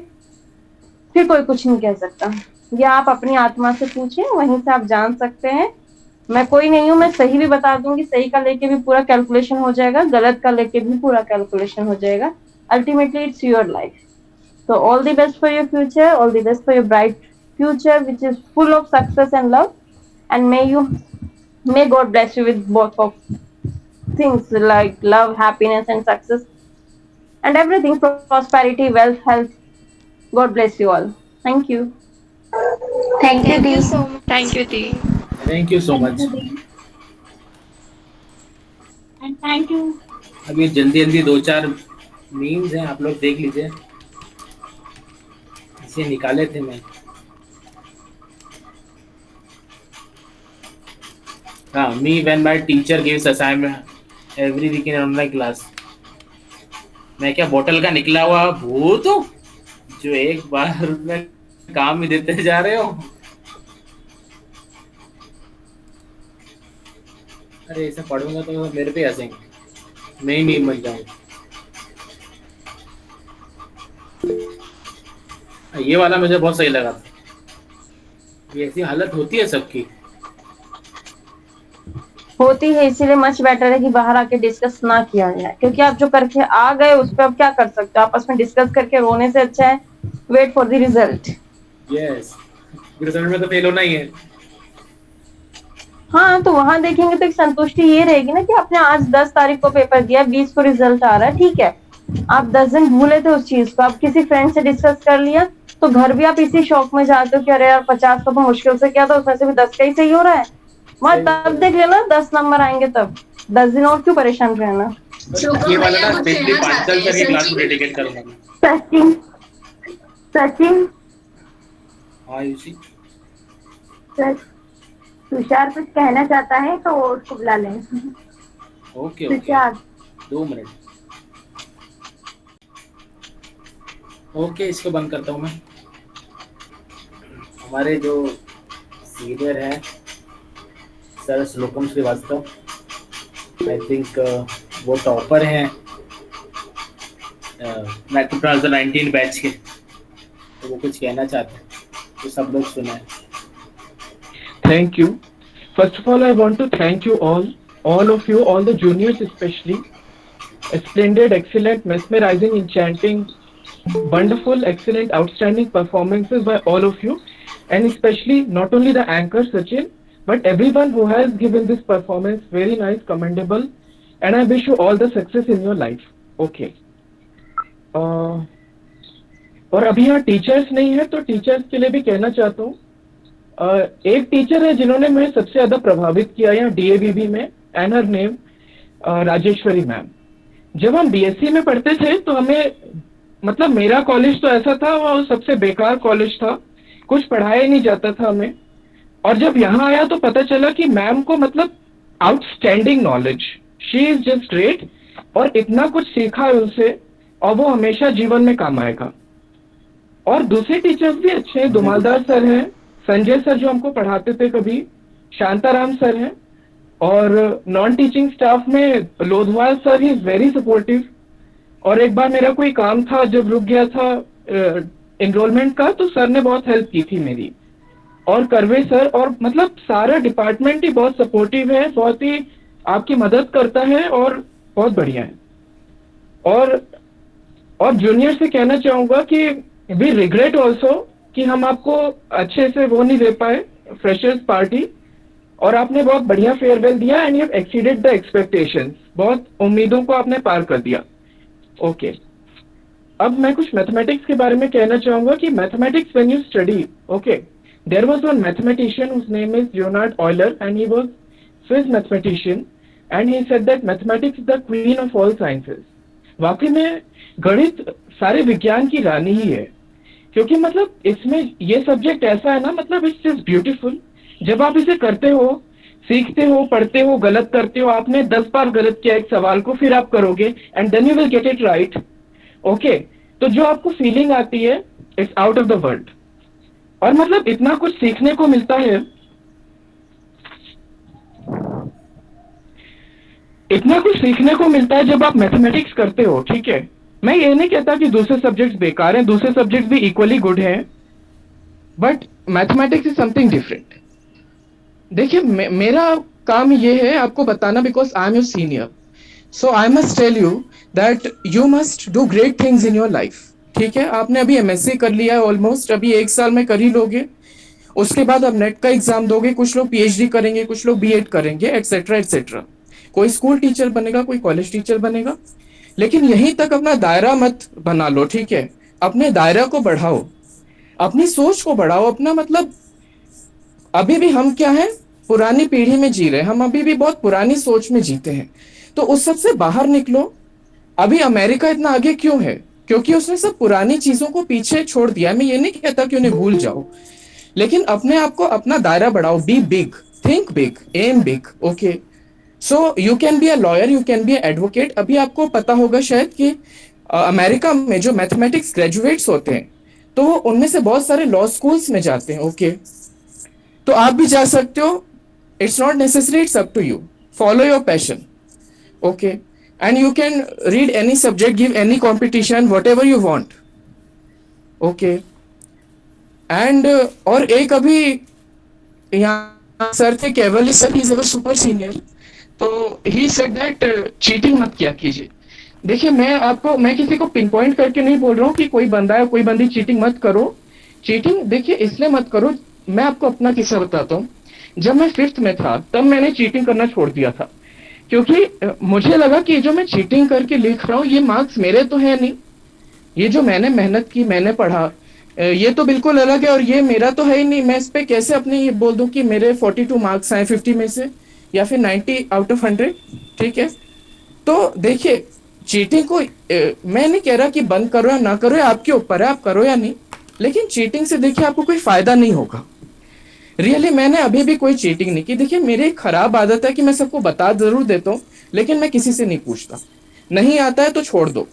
फिर कोई कुछ नहीं कह सकता। या आप अपनी आत्मा से पूछें, वहीं से आप जान सकते हैं मैं कोई नहीं हूँ, मैं सही भी बता दूंगी, सही का लेके भी पूरा कैलकुलेशन हो जाएगा, गलत का लेके भी पूरा कैलकुलेशन हो जाएगा. Ultimately it's your life. So all the best for your future, all the best for your bright future, which is full of success and love. And may God bless you with both of things like love, happiness, and success, and everything, prosperity, wealth, health. God bless you all. Thank you. Thank you, Dee. so much. Thank you, Dee. Thank you so much. And thank you. अभी जल्दी जल्दी 2-4 memes हैं, आप लोग देख लीजिए. इसे निकाले थे मैं. हाँ, me when my teacher gives assignment every week in online class. मैं क्या बोतल का निकला हुआ भूत हूँ जो एक बार में काम ही देते जा रहे हो. अरे ऐसा पढ़ूंगा तो मेरे पे हंसेंगे, मैं ही मीम बन जाऊंगा. ये वाला मुझे बहुत सही लगा था. ये ऐसी हालत होती है सबकी. होती है, इसीलिए मच बेटर है कि बाहर आके डिस्कस ना किया जाए, क्योंकि आप जो करके आ गए उस पर आप क्या कर सकते हो. आपस में डिस्कस करके रोने से अच्छा है wait for the result. Yes, result में तो फेल होना ही है. हाँ, तो वहां देखेंगे तो एक संतुष्टि ये रहेगी ना कि आपने आज 10 तारीख को पेपर दिया, 20 को रिजल्ट आ रहा है, ठीक है. आप 10 दिन भूले थे उस चीज को, आप किसी फ्रेंड से डिस्कस कर लिया तो घर भी आप इसी शौक में जाते हो कि अरे यार 50 का तो मुश्किल से किया था, उसमें से भी 10 का ही सही हो रहा है. वहाँ तब देख लेना 10 नंबर आएंगे, तब 10 दिन और क्यों परेशान रहना. ये वाला ना स्पेशली 5 साल की क्लास को डेडिकेट करूंगा मैं. सचिन हाँ यूसी, तुषार कुछ कहना चाहता है तो उसको बुला लें. Okay Tushar 2 minute. ओके, इसको बंद करता हूँ मैं. हमारे जो सीनियर हैं सर श्लोकम श्रीवास्तव, आई थिंक वो टॉपर हैं 2019 बैच के, तो वो कुछ कहना चाहते हैं तो सब लोग सुने. Thank you. First of all, I want to thank you all of you, all the juniors especially. Splendid, excellent, mesmerizing, enchanting, wonderful, excellent, outstanding performances by all of you, and especially not only the anchor Sachin, but everyone who has given this performance. Very nice, commendable, and I wish you all the success in your life. Okay. और अभी यहाँ teachers नहीं है तो teachers के लिए भी कहना चाहता हूँ. एक टीचर है जिन्होंने मुझे सबसे ज्यादा प्रभावित किया यहाँ DAVB में, and her name Rajeshwari ma'am. जब हम BSc में पढ़ते थे तो हमें, मतलब मेरा कॉलेज तो ऐसा था, वो सबसे बेकार कॉलेज था, कुछ पढ़ाया ही नहीं जाता था हमें. और जब यहाँ आया तो पता चला कि मैम को मतलब outstanding knowledge, she is just great, और इतना कुछ सीखा है उनसे और वो हमेशा जीवन में काम आएगा. और दूसरे टीचर्स भी अच्छे हैं, दुमालदार सर हैं, संजय सर जो हमको पढ़ाते थे कभी, शांताराम सर हैं, और नॉन टीचिंग स्टाफ में Lodhwal sir, he is very supportive. और एक बार मेरा कोई काम था, जब रुक गया था एनरोलमेंट का, तो सर ने बहुत हेल्प की थी मेरी. और करवे सर, और मतलब सारा डिपार्टमेंट ही बहुत सपोर्टिव है, बहुत ही आपकी मदद करता है और बहुत बढ़िया है. और जूनियर से कहना चाहूंगा कि वी रिग्रेट ऑल्सो कि हम आपको अच्छे से वो नहीं दे पाए फ्रेशर्स पार्टी, और आपने बहुत बढ़िया फेयरवेल दिया and you exceeded the expectations. बहुत उम्मीदों को आपने पार कर दिया. ओके, अब मैं कुछ मैथमेटिक्स के बारे में कहना चाहूंगा कि mathematics when you study, okay, there was one mathematician whose name is Leonard Euler and he was Swiss mathematician and he said that mathematics is the queen of all sciences. वाकई में गणित सारे विज्ञान की रानी ही है, क्योंकि मतलब इसमें ये सब्जेक्ट ऐसा है ना, मतलब इट्स जस्ट ब्यूटीफुल. जब आप इसे करते हो, सीखते हो, पढ़ते हो, गलत करते हो, आपने 10 बार गलत किया एक सवाल को, फिर आप करोगे and then you will get it right. Okay, तो जो आपको फीलिंग आती है it's out of the world. और मतलब इतना कुछ सीखने को मिलता है, इतना कुछ सीखने को मिलता है जब आप मैथमेटिक्स करते हो. ठीक है, मैं ये नहीं कहता कि दूसरे सब्जेक्ट्स बेकार हैं, दूसरे सब्जेक्ट्स भी इक्वली गुड हैं, but mathematics is something different. देखिए मेरा काम ये है आपको बताना, because I am your senior, so I must tell you that you must do great things in your life. ठीक है, आपने अभी एमएससी कर लिया है ऑलमोस्ट, अभी 1 साल में कर ही लोगे, उसके बाद आप नेट का एग्जाम दोगे, कुछ लोग पीएचडी करेंगे, कुछ लोग बीएड करेंगे, एक्सेट्रा एक्सेट्रा। कोई स्कूल टीचर बनेगा, कोई कॉलेज टीचर बनेगा, लेकिन यहीं तक अपना दायरा मत बना लो। ठीक है, अपने दायरा को बढ़ाओ, अपनी सोच को बढ़ाओ, अपना मतलब अभी भी हम क्या है, पुरानी पीढ़ी में जी रहे हैं, हम अभी भी बहुत पुरानी सोच में जीते हैं, तो उस सब से बाहर निकलो। अभी अमेरिका इतना आगे क्यों है? क्योंकि उसने सब पुरानी चीजों को पीछे छोड़ दिया। मैं ये नहीं कहता कि उन्हें भूल जाओ, लेकिन अपने आप को, अपना दायरा बढ़ाओ, B big, think big, am big. Okay, so you can be a lawyer, you can be a advocate. अभी आपको पता होगा शायद कि अमेरिका में जो मैथमेटिक्स ग्रेजुएट्स होते हैं, तो वो उनमें से बहुत सारे लॉ स्कूल्स में जाते हैं। ओके, तो आप भी जा सकते हो, it's not necessary, it's up to you, follow your passion. Okay, and you can read any subject, give any competition, whatever you want. Okay, and और एक अभी यहाँ सर थे केवल sir, he is our super senior, तो he said that cheating मत किया कीजिए। देखिए मैं किसी को पिन पॉइंट करके नहीं बोल रहा हूँ कि कोई बंदा है कोई बंदी चीटिंग मत करो। चीटिंग देखिए इसलिए मत करो, मैं आपको अपना किस्सा बताता हूँ। जब मैं 5th में था तब मैंने चीटिंग करना छोड़ दिया था, क्योंकि मुझे लगा कि जो मैं चीटिंग करके लिख रहा हूँ ये मार्क्स मेरे तो है नहीं, ये जो मैंने मेहनत की, मैंने पढ़ा, ये तो बिल्कुल अलग है, और ये मेरा तो है ही नहीं। मैं इस पे कैसे अपने ये बोल दूं कि मेरे 42 मार्क्स आए 50 में से, या फिर 90 आउट ऑफ 100। ठीक है, तो देखिए चीटिंग को मैं नहीं कह रहा कि बंद करो या ना करो, आपके ऊपर है, आप करो या नहीं, लेकिन चीटिंग से देखिए आपको कोई फायदा नहीं होगा। रियली मैंने अभी भी कोई चीटिंग नहीं की। देखिए मेरी एक खराब आदत है कि मैं सबको बता जरूर देता हूँ, लेकिन मैं किसी से नहीं पूछता, नहीं आता है तो छोड़ दो।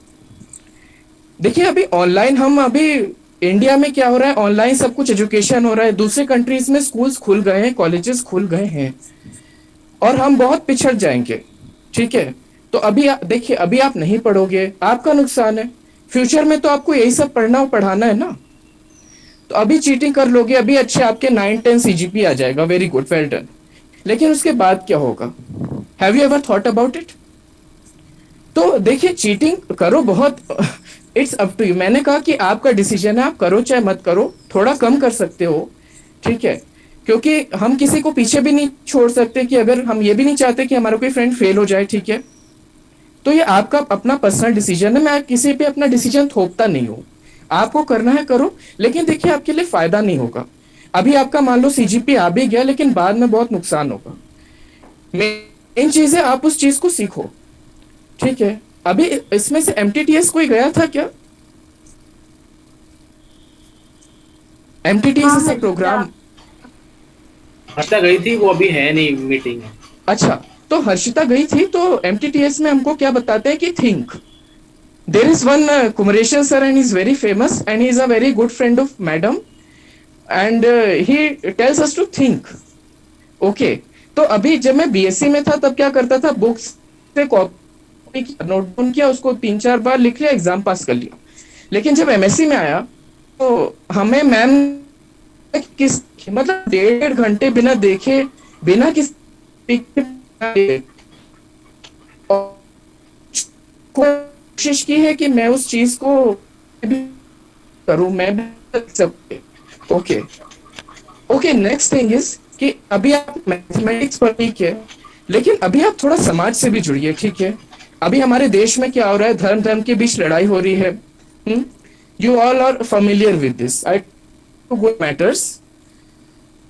देखिए अभी ऑनलाइन, हम अभी इंडिया में क्या हो रहा है, ऑनलाइन सब कुछ एजुकेशन हो रहा है, दूसरे कंट्रीज में स्कूल्स खुल गए हैं, कॉलेजेस खुल गए हैं, और हम बहुत पिछड़ जाएंगे। ठीक है, तो अभी देखिए अभी आप नहीं पढ़ोगे, आपका नुकसान है, फ्यूचर में तो आपको यही सब पढ़ाना है ना। तो अभी चीटिंग कर लोगे, अभी अच्छे आपके 9-10 सीजीपी आ जाएगा, वेरी गुड, वेल डन, लेकिन उसके बाद क्या होगा? Have you ever thought about it? तो देखिए चीटिंग करो, बहुत इट्स अप टू यू। मैंने कहा कि आपका डिसीजन है, आप करो चाहे मत करो, थोड़ा कम कर सकते हो। ठीक है, क्योंकि हम किसी को पीछे भी नहीं छोड़ सकते, कि अगर हम ये भी नहीं चाहते कि हमारा कोई फ्रेंड फेल हो जाए। ठीक है, तो ये आपका अपना पर्सनल डिसीजन है, मैं किसी पे अपना डिसीजन थोपता नहीं हूँ, आपको करना है करो, लेकिन देखिए आपके लिए फायदा नहीं होगा। अभी आपका मान लो सीजीपी आ भी गया, लेकिन बाद में बहुत नुकसान होगा। मेन चीज है आप उस चीज को सीखो। ठीक है, अभी इसमें से एमटीटीएस कोई गया था क्या? एमटीटीएस से प्रोग्राम हर्षिता गई थी, वो अभी है नहीं, मीटिंग है। अच्छा, तो हर्षिता गई थी, तो एमटीटीएस में हमको क्या बताते हैं कि think, there is one Kumareshan sir and is very famous and he is a very good friend of madam, and he tells us to think. Okay, तो अभी जब मैं बीएससी में था तब क्या करता था, बुक्स से कॉपी नोट डाउन किया, उसको 3-4 बार लिख लिया, एग्जाम पास कर लिया। लेकिन जब एमएससी में आया तो हमें मैम किस मतलब 1.5 घंटे बिना देखे, बिना किस कोशिश की है कि मैं उस चीज को करूं, मैं सब। Okay okay, next thing is कि अभी आप मैथमेटिक्स पर, ठीक है, लेकिन अभी आप थोड़ा समाज से भी जुड़िए। ठीक है, अभी हमारे देश में क्या हो रहा है, धर्म के बीच लड़ाई हो रही है। You all are familiar with this, I good matters.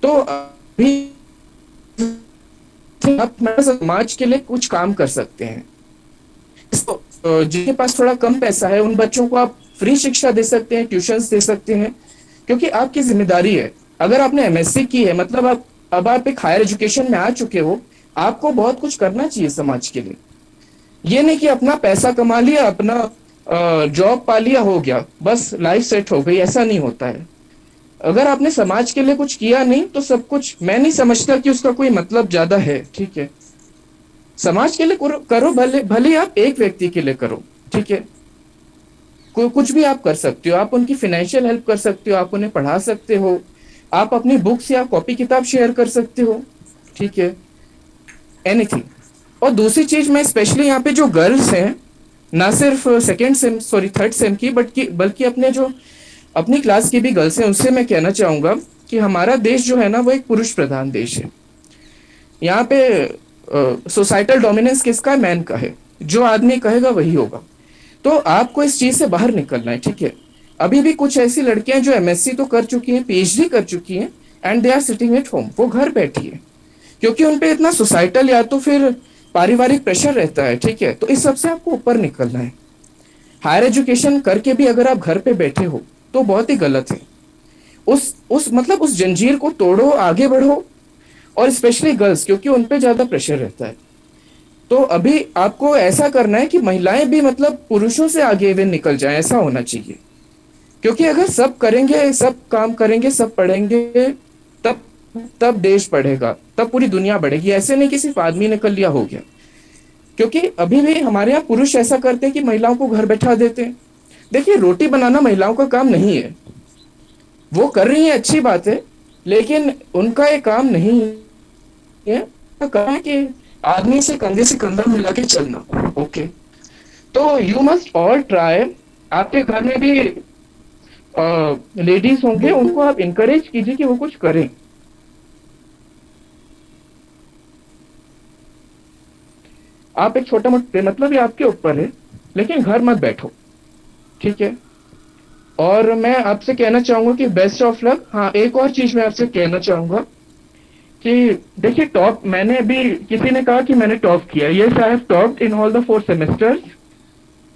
तो अभी आप समाज के लिए कुछ काम कर सकते हैं। जिनके पास थोड़ा कम पैसा है उन बच्चों को आप फ्री शिक्षा दे सकते हैं, ट्यूशंस दे सकते हैं, क्योंकि आपकी जिम्मेदारी है। अगर आपने एमएससी की है, मतलब आप एक हायर एजुकेशन में आ चुके हो, आपको बहुत कुछ करना चाहिए समाज के लिए। ये नहीं कि अपना पैसा कमा लिया, अपना जॉब पा लिया, हो गया, बस लाइफ सेट हो गई, ऐसा नहीं होता है। अगर आपने समाज के लिए कुछ किया नहीं तो सब कुछ, मैं नहीं समझता कि उसका कोई मतलब ज्यादा है। ठीक है, समाज के लिए करो, भले आप एक व्यक्ति के लिए करो। ठीक है, कुछ भी आप कर सकते हो, आप उनकी फाइनेंशियल हेल्प कर सकते हो, आप उन्हें पढ़ा सकते हो, आप अपनी बुक्स या कॉपी किताब शेयर कर सकते हो। ठीक है, एनीथिंग। और दूसरी चीज मैं स्पेशली यहाँ पे जो गर्ल्स हैं, ना सिर्फ थर्ड सेम की बल्कि अपने जो अपनी क्लास की भी गर्ल्स हैं, उससे मैं कहना चाहूंगा कि हमारा देश जो है ना वो एक पुरुष प्रधान देश है। यहाँ पे सोसाइटल डोमिनेंस किसका है? मैन का है। जो आदमी कहेगा वही होगा। तो आपको इस चीज से बाहर निकलना है, ठीक है। अभी भी कुछ ऐसी लड़कियां जो एमएससी तो कर चुकी हैं, पीएचडी कर चुकी हैं, and they are sitting at home, वो घर बैठी है क्योंकि उन पे इतना सोसाइटल या तो फिर पारिवारिक प्रेशर रहता है, ठीक है। तो इस सब से आपको ऊपर निकलना है। हायर एजुकेशन करके भी अगर आप घर पे बैठे हो तो बहुत ही गलत है। उस जंजीर को तोड़ो, आगे बढ़ो, और स्पेशली गर्ल्स, क्योंकि उन पे ज्यादा प्रेशर रहता है। तो अभी आपको ऐसा करना है कि महिलाएं भी पुरुषों से आगे वे निकल जाएं, ऐसा होना चाहिए। क्योंकि अगर सब करेंगे, सब काम करेंगे, सब पढ़ेंगे, तब देश बढ़ेगा, तब पूरी दुनिया बढ़ेगी। ऐसे नहीं कि सिर्फ आदमी ने कर लिया हो गया। क्योंकि अभी भी हमारे यहाँ पुरुष ऐसा करते हैं कि महिलाओं को घर बैठा देते हैं। देखिए, रोटी बनाना महिलाओं का काम नहीं है। वो कर रही है, अच्छी बात है, लेकिन उनका ये काम नहीं है। काम है कि आदमी से कंधा मिला के चलना। ओके, तो यू मस्ट ऑल ट्राई। आपके घर में भी लेडीज होंगे, उनको आप इनकरेज कीजिए कि वो कुछ करें। आप एक छोटा मोटा मतलब ये आपके ऊपर है, लेकिन घर मत बैठो, ठीक है। और मैं आपसे कहना चाहूंगा कि बेस्ट ऑफ लक। हाँ, एक और चीज मैं आपसे कहना चाहूंगा कि देखिए, टॉप, मैंने अभी किसी ने कहा कि मैंने टॉप किया। Yes, I have topped in all the 4 semesters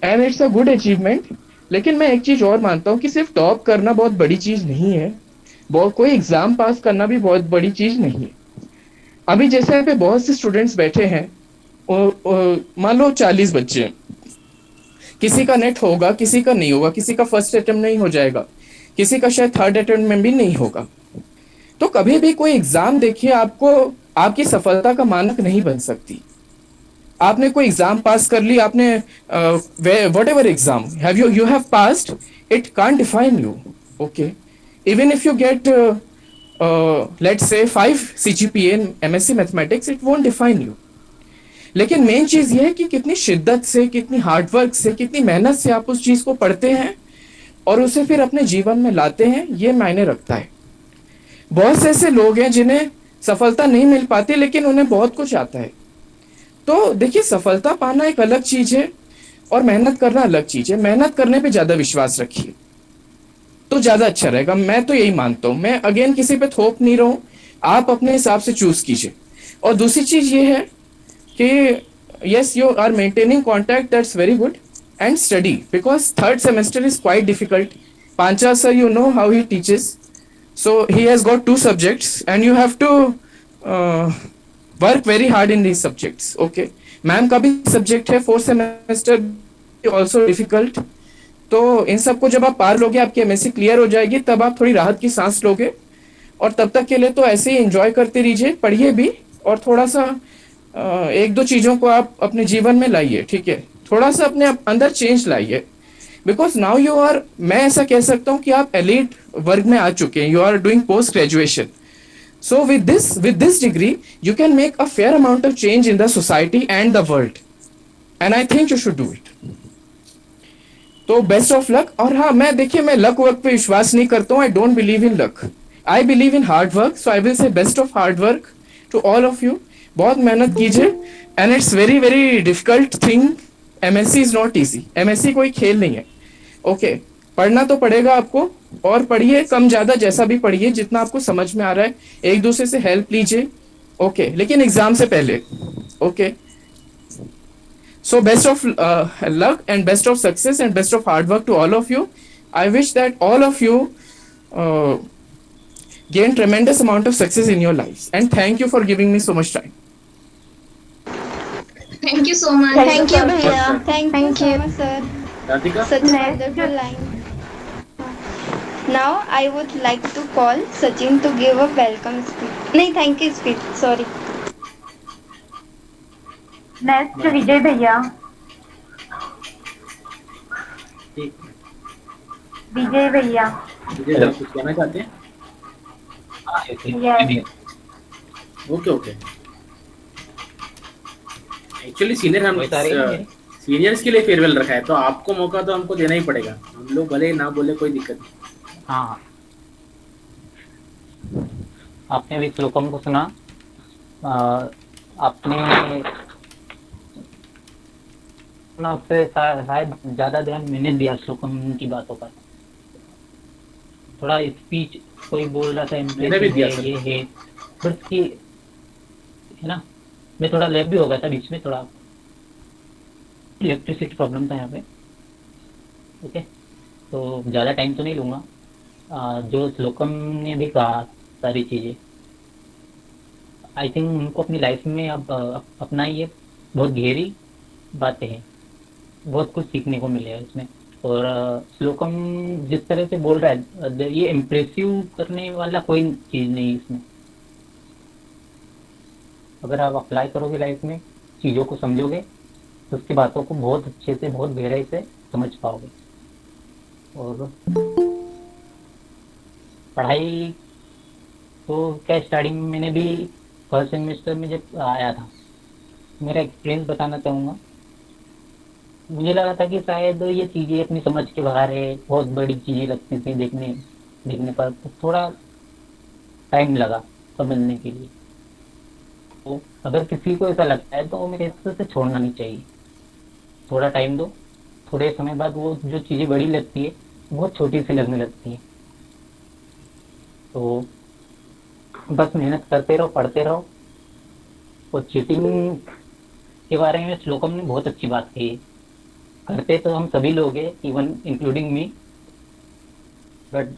and it's a good achievement. लेकिन मैं एक चीज और मानता हूँ कि सिर्फ टॉप करना बहुत बड़ी चीज नहीं है, कोई एग्जाम पास करना भी बहुत बड़ी चीज नहीं है। अभी जैसे यहाँ पे बहुत से स्टूडेंट्स बैठे हैं, मान लो 40 बच्चे हैं, किसी का नेट होगा, किसी का नहीं होगा, किसी का फर्स्ट अटेम्प्ट नहीं हो जाएगा, किसी का शायद थर्ड अटेम्प्ट में भी नहीं होगा। तो कभी भी कोई एग्जाम देखिए, आपको आपकी सफलता का मानक नहीं बन सकती। आपने कोई एग्जाम पास कर ली, आपने whatever exam you have passed, it can't define you. Okay, even if you get let's say 5 CGPA in MSc Mathematics, it won't define you. लेकिन मेन चीज ये है कि कितनी शिद्दत से, कितनी हार्डवर्क से, कितनी मेहनत से आप उस चीज को पढ़ते हैं और उसे फिर अपने जीवन में लाते हैं, ये मायने रखता है। बहुत से ऐसे लोग हैं जिन्हें सफलता नहीं मिल पाती, लेकिन उन्हें बहुत कुछ आता है। तो देखिए, सफलता पाना एक अलग चीज है और मेहनत करना अलग चीज है। मेहनत करने पे ज्यादा विश्वास रखिए तो ज्यादा अच्छा रहेगा। मैं तो यही मानता हूँ। मैं अगेन किसी पे थोप नहीं रहा हूँ, आप अपने हिसाब से चूज कीजिए। और दूसरी चीज ये है कि yes, you are maintaining contact, that's very good, and study, because 3rd semester is quite difficult. Pancha sir, you know how he teaches, so he has got 2 subjects and you have to work very hard in these subjects. Okay, ma'am का भी subject है, 4th semester also difficult. तो इन सबको जब आप पार लोगे, आपकी MSc clear हो जाएगी, तब आप थोड़ी राहत की सांस लोगे। और तब तक के लिए तो ऐसे ही एंजॉय करते रहिए, पढ़िए भी, और थोड़ा सा 1-2 चीजों को आप अपने जीवन में लाइए, ठीक है। थोड़ा सा अपने अंदर चेंज लाइए, बिकॉज नाउ यू आर, मैं ऐसा कह सकता हूँ कि आप एलिट वर्ग में आ चुके हैं। You are doing post graduation, so with this degree you can make a fair amount of change in the society and the world, and I think you should do it. तो best of luck. और हाँ, मैं luck work पे विश्वास नहीं करता हूँ। I don't believe in luck, I believe in hard work, so I will say best of hard work to all of you. बहुत मेहनत कीजिए, and it's very very difficult thing. MSc is not easy, MSc कोई खेल नहीं है। Okay, पढ़ना तो पड़ेगा आपको, और पढ़िए, कम ज्यादा जैसा भी पढ़िए, जितना आपको समझ में आ रहा है। एक दूसरे से हेल्प लीजिए, ओके, लेकिन एग्जाम से पहले। Okay, so best of luck and best of success and best of hard work to all of you. I wish that all of you gain tremendous amount of success in your lives, and thank you for giving me so much time. Thank you so much. Thank you, भैया. Thank you so much, sir. Radhika? Such a wonderful line. Now I would like to call Sachin to give a welcome speech. नहीं, thank you speech. Sorry. Next Vijay भैया. विजय भैया. विजय कुछ कहना चाहते हैं? Yes. Okay okay. Actually senior हम seniors के लिए फेयरवेल रखा है, तो आपको मौका तो हमको देना ही पड़ेगा। हम लोग भले ना बोले कोई दिक्कत नहीं। हाँ, आपने अभी श्लोकम को सुना, आपने सुना, उससे शायद ज्यादा ध्यान मैंने दिया श्लोकम की बातों पर। थोड़ा स्पीच कोई बोल रहा था मैंने भी दिया इम्प्रेसिव है, ये है, बट की है ना, मैं थोड़ा लेट भी हो गया था बीच में, थोड़ा इलेक्ट्रिसिटी प्रॉब्लम था यहाँ पे। ओके, तो ज़्यादा टाइम तो नहीं लूँगा। जो श्लोकम ने भी कहा सारी चीज़ें, आई थिंक उनको अपनी लाइफ में अब अपनाइए। बहुत गहरी बातें हैं, बहुत कुछ सीखने को मिलेगा इसमें। और श्लोकम जिस तरह से बोल रहा है, ये इम्प्रेसिव करने वाला कोई चीज़ नहीं है इसमें। अगर आप अप्लाई करोगे लाइफ में, चीज़ों को समझोगे, तो उसकी बातों को बहुत अच्छे से, बहुत गहराई से समझ पाओगे। और पढ़ाई तो क्या, स्टार्टिंग में मैंने भी फर्स्ट सेमेस्टर में जब आया था, मेरा एक्सपीरियंस बताना चाहूँगा। मुझे लगा था कि शायद ये चीज़ें अपनी समझ के बाहर है, बहुत बड़ी चीज़ें लगती थी देखने पर, तो थोड़ा टाइम लगा समझने के लिए। तो अगर किसी को ऐसा लगता है तो मेरे हिसाब से छोड़ना नहीं चाहिए। थोड़ा टाइम दो, थोड़े समय बाद वो जो चीज़ें बड़ी लगती है बहुत छोटी सी लगने लगती है। तो बस मेहनत करते रहो, पढ़ते रहो। और चीटिंग के बारे में श्लोकम ने बहुत अच्छी बात कही है। करते तो हम सभी लोग हैं, इवन इंक्लूडिंग मी, बट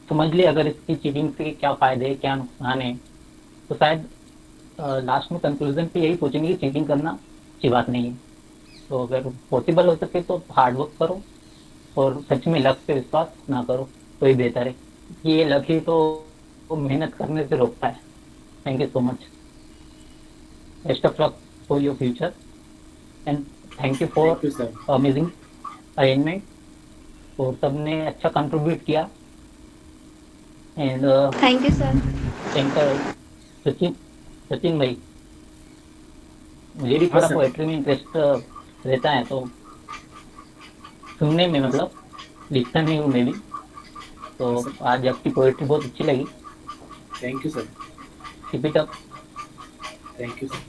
समझ ले अगर इसकी चीटिंग से क्या फ़ायदे है, क्या नुकसान है, तो शायद लास्ट में कंक्लूजन पे यही सोचेंगे कि चीटिंग करना अच्छी बात नहीं है। तो अगर पॉसिबल हो सके तो हार्ड वर्क करो, और सच में लक पे विश्वास ना करो तो ही बेहतर है। ये लक ही तो मेहनत करने से रोकता है। Thank you so much, best of luck for your future, and thank you for amazing arrangement. और सबने अच्छा कंट्रीब्यूट किया। And thank you sir. Thank Sachin भाई, मुझे भी थोड़ा पोएट्री में इंटरेस्ट रहता है, तो सुनने में, मतलब लिखता नहीं हूँ मैं भी। तो आज आपकी पोएट्री बहुत अच्छी लगी। Thank you sir. Keep it up. Thank you sir.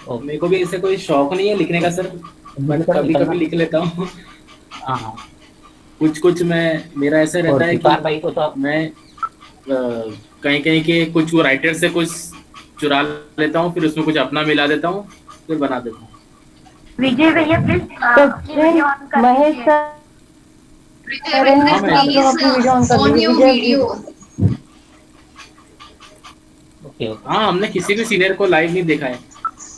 और मेरे को भी ऐसे कोई शौक नहीं है लिखने का सर, मैं कभी कभी लिख लेता हूँ। हाँ, कुछ मेरा ऐसा रहता है कि भाई को तो मैं कहीं के कुछ वो राइटर से कुछ चुरा लेता हूँ, फिर उसमें कुछ अपना मिला देता हूँ, फिर बना देता हूँ। विजय भैया प्लीज महेश सर, हाँ, हमने किसी भी सीनियर को लाइव नहीं देखा है।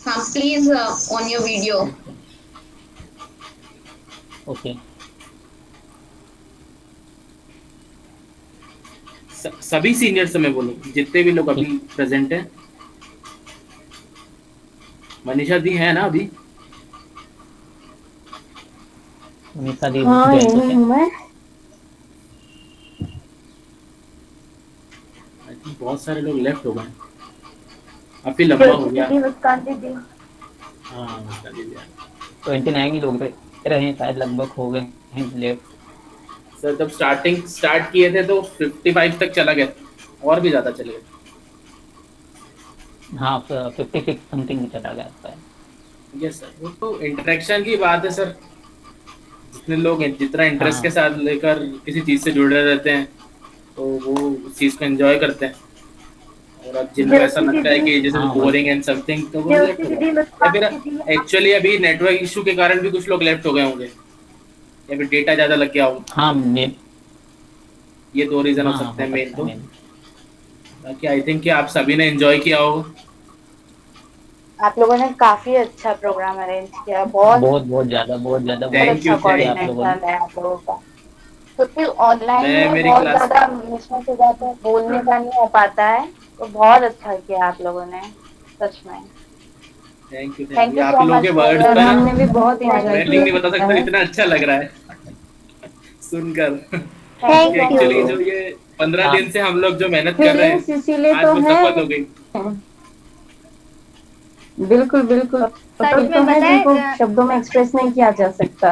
हाँ please on your video. Okay. सभी सीनियर से मैं बोलूँ, जितने भी लोग अभी प्रेजेंट हैं। मनीषा दी है ना अभी? मनीषा दी हाँ, यही हूँ मैं। बहुत सारे लोग लेफ्ट हो गए, काफी लंबा हो गया। मुस्कान दीदी, हाँ, मुस्कान दीदी 29 ही लोग रहे हैं शायद, लगभग हो गए हैं लेफ्ट। सर जब स्टार्ट किए थे तो 55 तक चला गया, और भी ज्यादा चले गए। हाँ, 56 समथिंग चला गया था। यस सर, वो तो इंटरेक्शन की बात है सर। जितने लोग हैं, जितना इंटरेस्ट के साथ लेकर किसी चीज से जुड़े रहते हैं, तो वो उस चीज को एंजॉय करते हैं। और अब जिनको ऐसा लगता है कि जैसे बोरिंग एंड समथिंग, तो वो लेफ्ट हो गए। या फिर एक्चुअली अभी नेटवर्क इशू के कारण भी कुछ लोग लेफ्ट हो गए होंगे, या फिर डेटा ज्यादा लग गया हो। हाँ, ये दो रीजन हो सकते हैं मेन तो। बाकी आई थिंक कि आप सभी ने एंजॉय किया होगा। आप लोगों ने काफी अच्छा प्रोग्राम अरेंज किया, बहुत ज्यादा थैंक यू कोऑर्डिनेशन है आप लोगों का। क्योंकि ऑनलाइन में बहुत ज्यादा मिसमैच हो जाता है, बोलने का नहीं हो पाता है, तो बहुत अच्छा किया आप लोगों ने, सच में। थैंक यू आप लोगों के वर्ड्स पर हमने भी बहुत एंजॉय किया। नहीं बता सकता, इतना अच्छा लग रहा है सुनकर। Thank you. एक्चुअली जो ये 15 दिन से हम लोग जो मेहनत कर रहे फीलिंग्स हैं इसीलिए आज तो वो है। सफल हो गई। बिल्कुल बिल्कुल, सच तो में है पता जिनको है शब्दों में एक्सप्रेस नहीं किया जा सकता।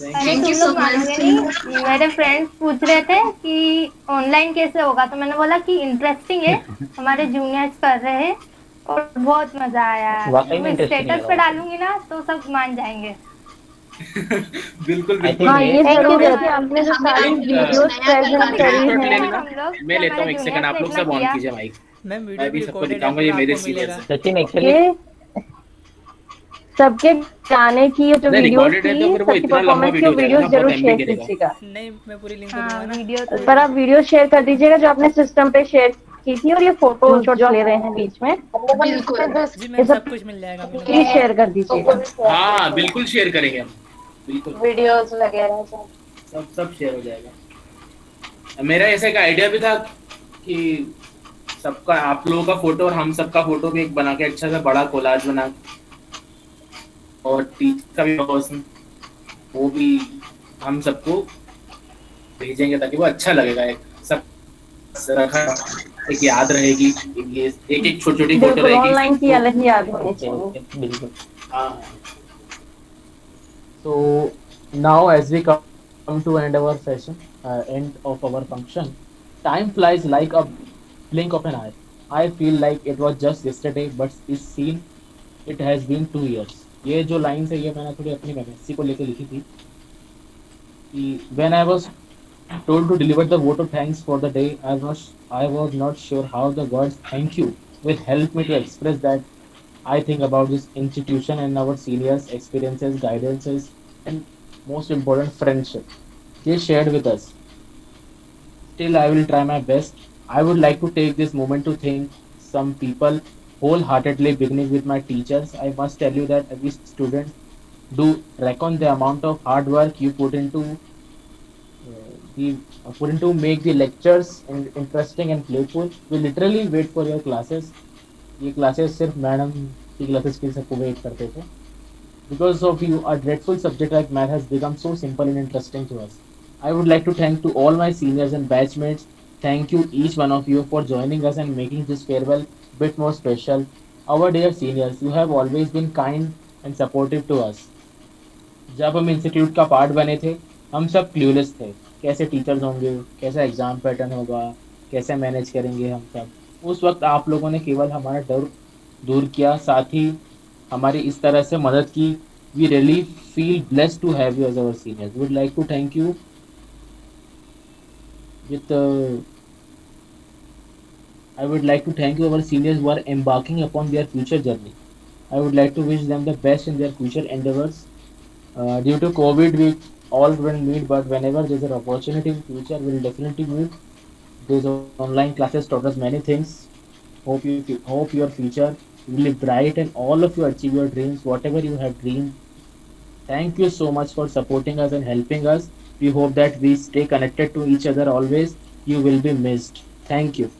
अरे तुम लोग मानोगे नहीं, मेरे फ्रेंड्स पूछ रहे थे कि ऑनलाइन कैसे होगा, तो मैंने बोला कि इंटरेस्टिंग है, हमारे जूनियर्स कर रहे हैं और बहुत मजा आया है। वाकई में मैं इंटरेस्टिंग स्टेटस लगा पे मुझे। डालूंगी ना तो सब मान जाएंगे। बिल्कुल I बिल्कुल। think हाँ, ये Thank you जरूर है very कि much। आपने जो हमें सारी आप कुछ वीडियोस नया प्रेजेंट करवा करी स्क्रीनशॉट ले हैं। लेना, हम लोग मैं कि लेता हूँ हमारे 1 सेकंड, जूनियर्स आप ने लोग इतना सब ऑन किया। कीजिए माइक। मैम मैं वीडियो भी भी सबको रिकॉर्डेड है, दिखाऊंगा, पूरा ये मेरे आपको सीनियर्स मिलेगा। हैं। सचिन एक्चुअली सबके सबके गाने की जो अरे वीडियोस रिकॉर्डेड है थी, तो फिर वो सबकी इतना लंबा परफॉर्मेंस की वीडियो हो जाएगा वीडियोस ना, बहुत जरूर एमबी शेयर गिरेगा। कीजिएगा। नहीं, मैं पूरी लिंक हाँ दूंगा ना। वीडियो तो पर आप वीडियो शेयर कर दीजिएगा जो आपने सिस्टम पे शेयर की थी, और ये फोटो जो ले रहे हैं बीच में, बिल्कुल। जी ये मैम, सब सब कुछ मिल जाएगा मैंने प्लीज शेयर कर दीजिएगा। हाँ बिल्कुल शेयर करेंगे हम, बिल्कुल वीडियोस वगैरह सब। सब शेयर हो जाएगा। मेरा ऐसा एक आइडिया भी था कि सबका, आप लोगों का फोटो और हम सबका फोटो भी एक बना के अच्छा सा बड़ा कोलाज बना के, और टीचर का भी पर्सन वो भी हम सबको भेजेंगे ताकि वो अच्छा लगेगा, एक सब रखा, एक याद रहेगी, ये एक एक छोटी छोटी फोटो बिल्कुल, रहेगी ऑनलाइन की तो अलग ही याद होनी चाहिए। बिल्कुल। हाँ। So now, as we come to end our session, end of our function, time flies like a blink of an eye. I feel like it was just yesterday, but it seems it has been 2 years. ये जो line है ये मैंने थोड़ी अपनी memory को लेके लिखी थी कि when I was told to deliver the vote of thanks for the day, I was not sure how the words thank you will help me to express that I think about this institution and our seniors' experiences, guidances, and most important, friendship they shared with us. Still, I will try my best. I would like to take this moment to thank some people wholeheartedly, beginning with my teachers. I must tell you that every student do reckon the amount of hard work you put into make the lectures interesting and playful. We literally wait for your classes. ये classes सिर्फ madam की classes के लिए सबको wait करते थे. Because of you, a dreadful subject like math has become so simple and interesting to us. I would like to thank to all my seniors and batchmates. Thank you each one of you for joining us and making this farewell bit more special. Our dear seniors, you have always been kind and supportive to us. जब हम institute का part बने थे, हम सब clueless थे, कैसे teachers होंगे, कैसा एग्जाम पैटर्न होगा, कैसे मैनेज करेंगे हम सब. उस वक्त आप लोगों ने केवल हमारा डर दूर किया, साथ ही हमारी इस तरह से मदद की. We really feel blessed to have you as our seniors. Would like to thank you with I would like to thank you our seniors who are embarking upon their future journey. I would like to wish them the best in their future endeavors. Due to COVID, we all couldn't meet, but whenever there's an opportunity in future, we'll definitely meet. These online classes taught us many things. Hope your future will be bright and all of you achieve your dreams, whatever you have dreamed. Thank you so much for supporting us and helping us. We hope that we stay connected to each other always. You will be missed. Thank you.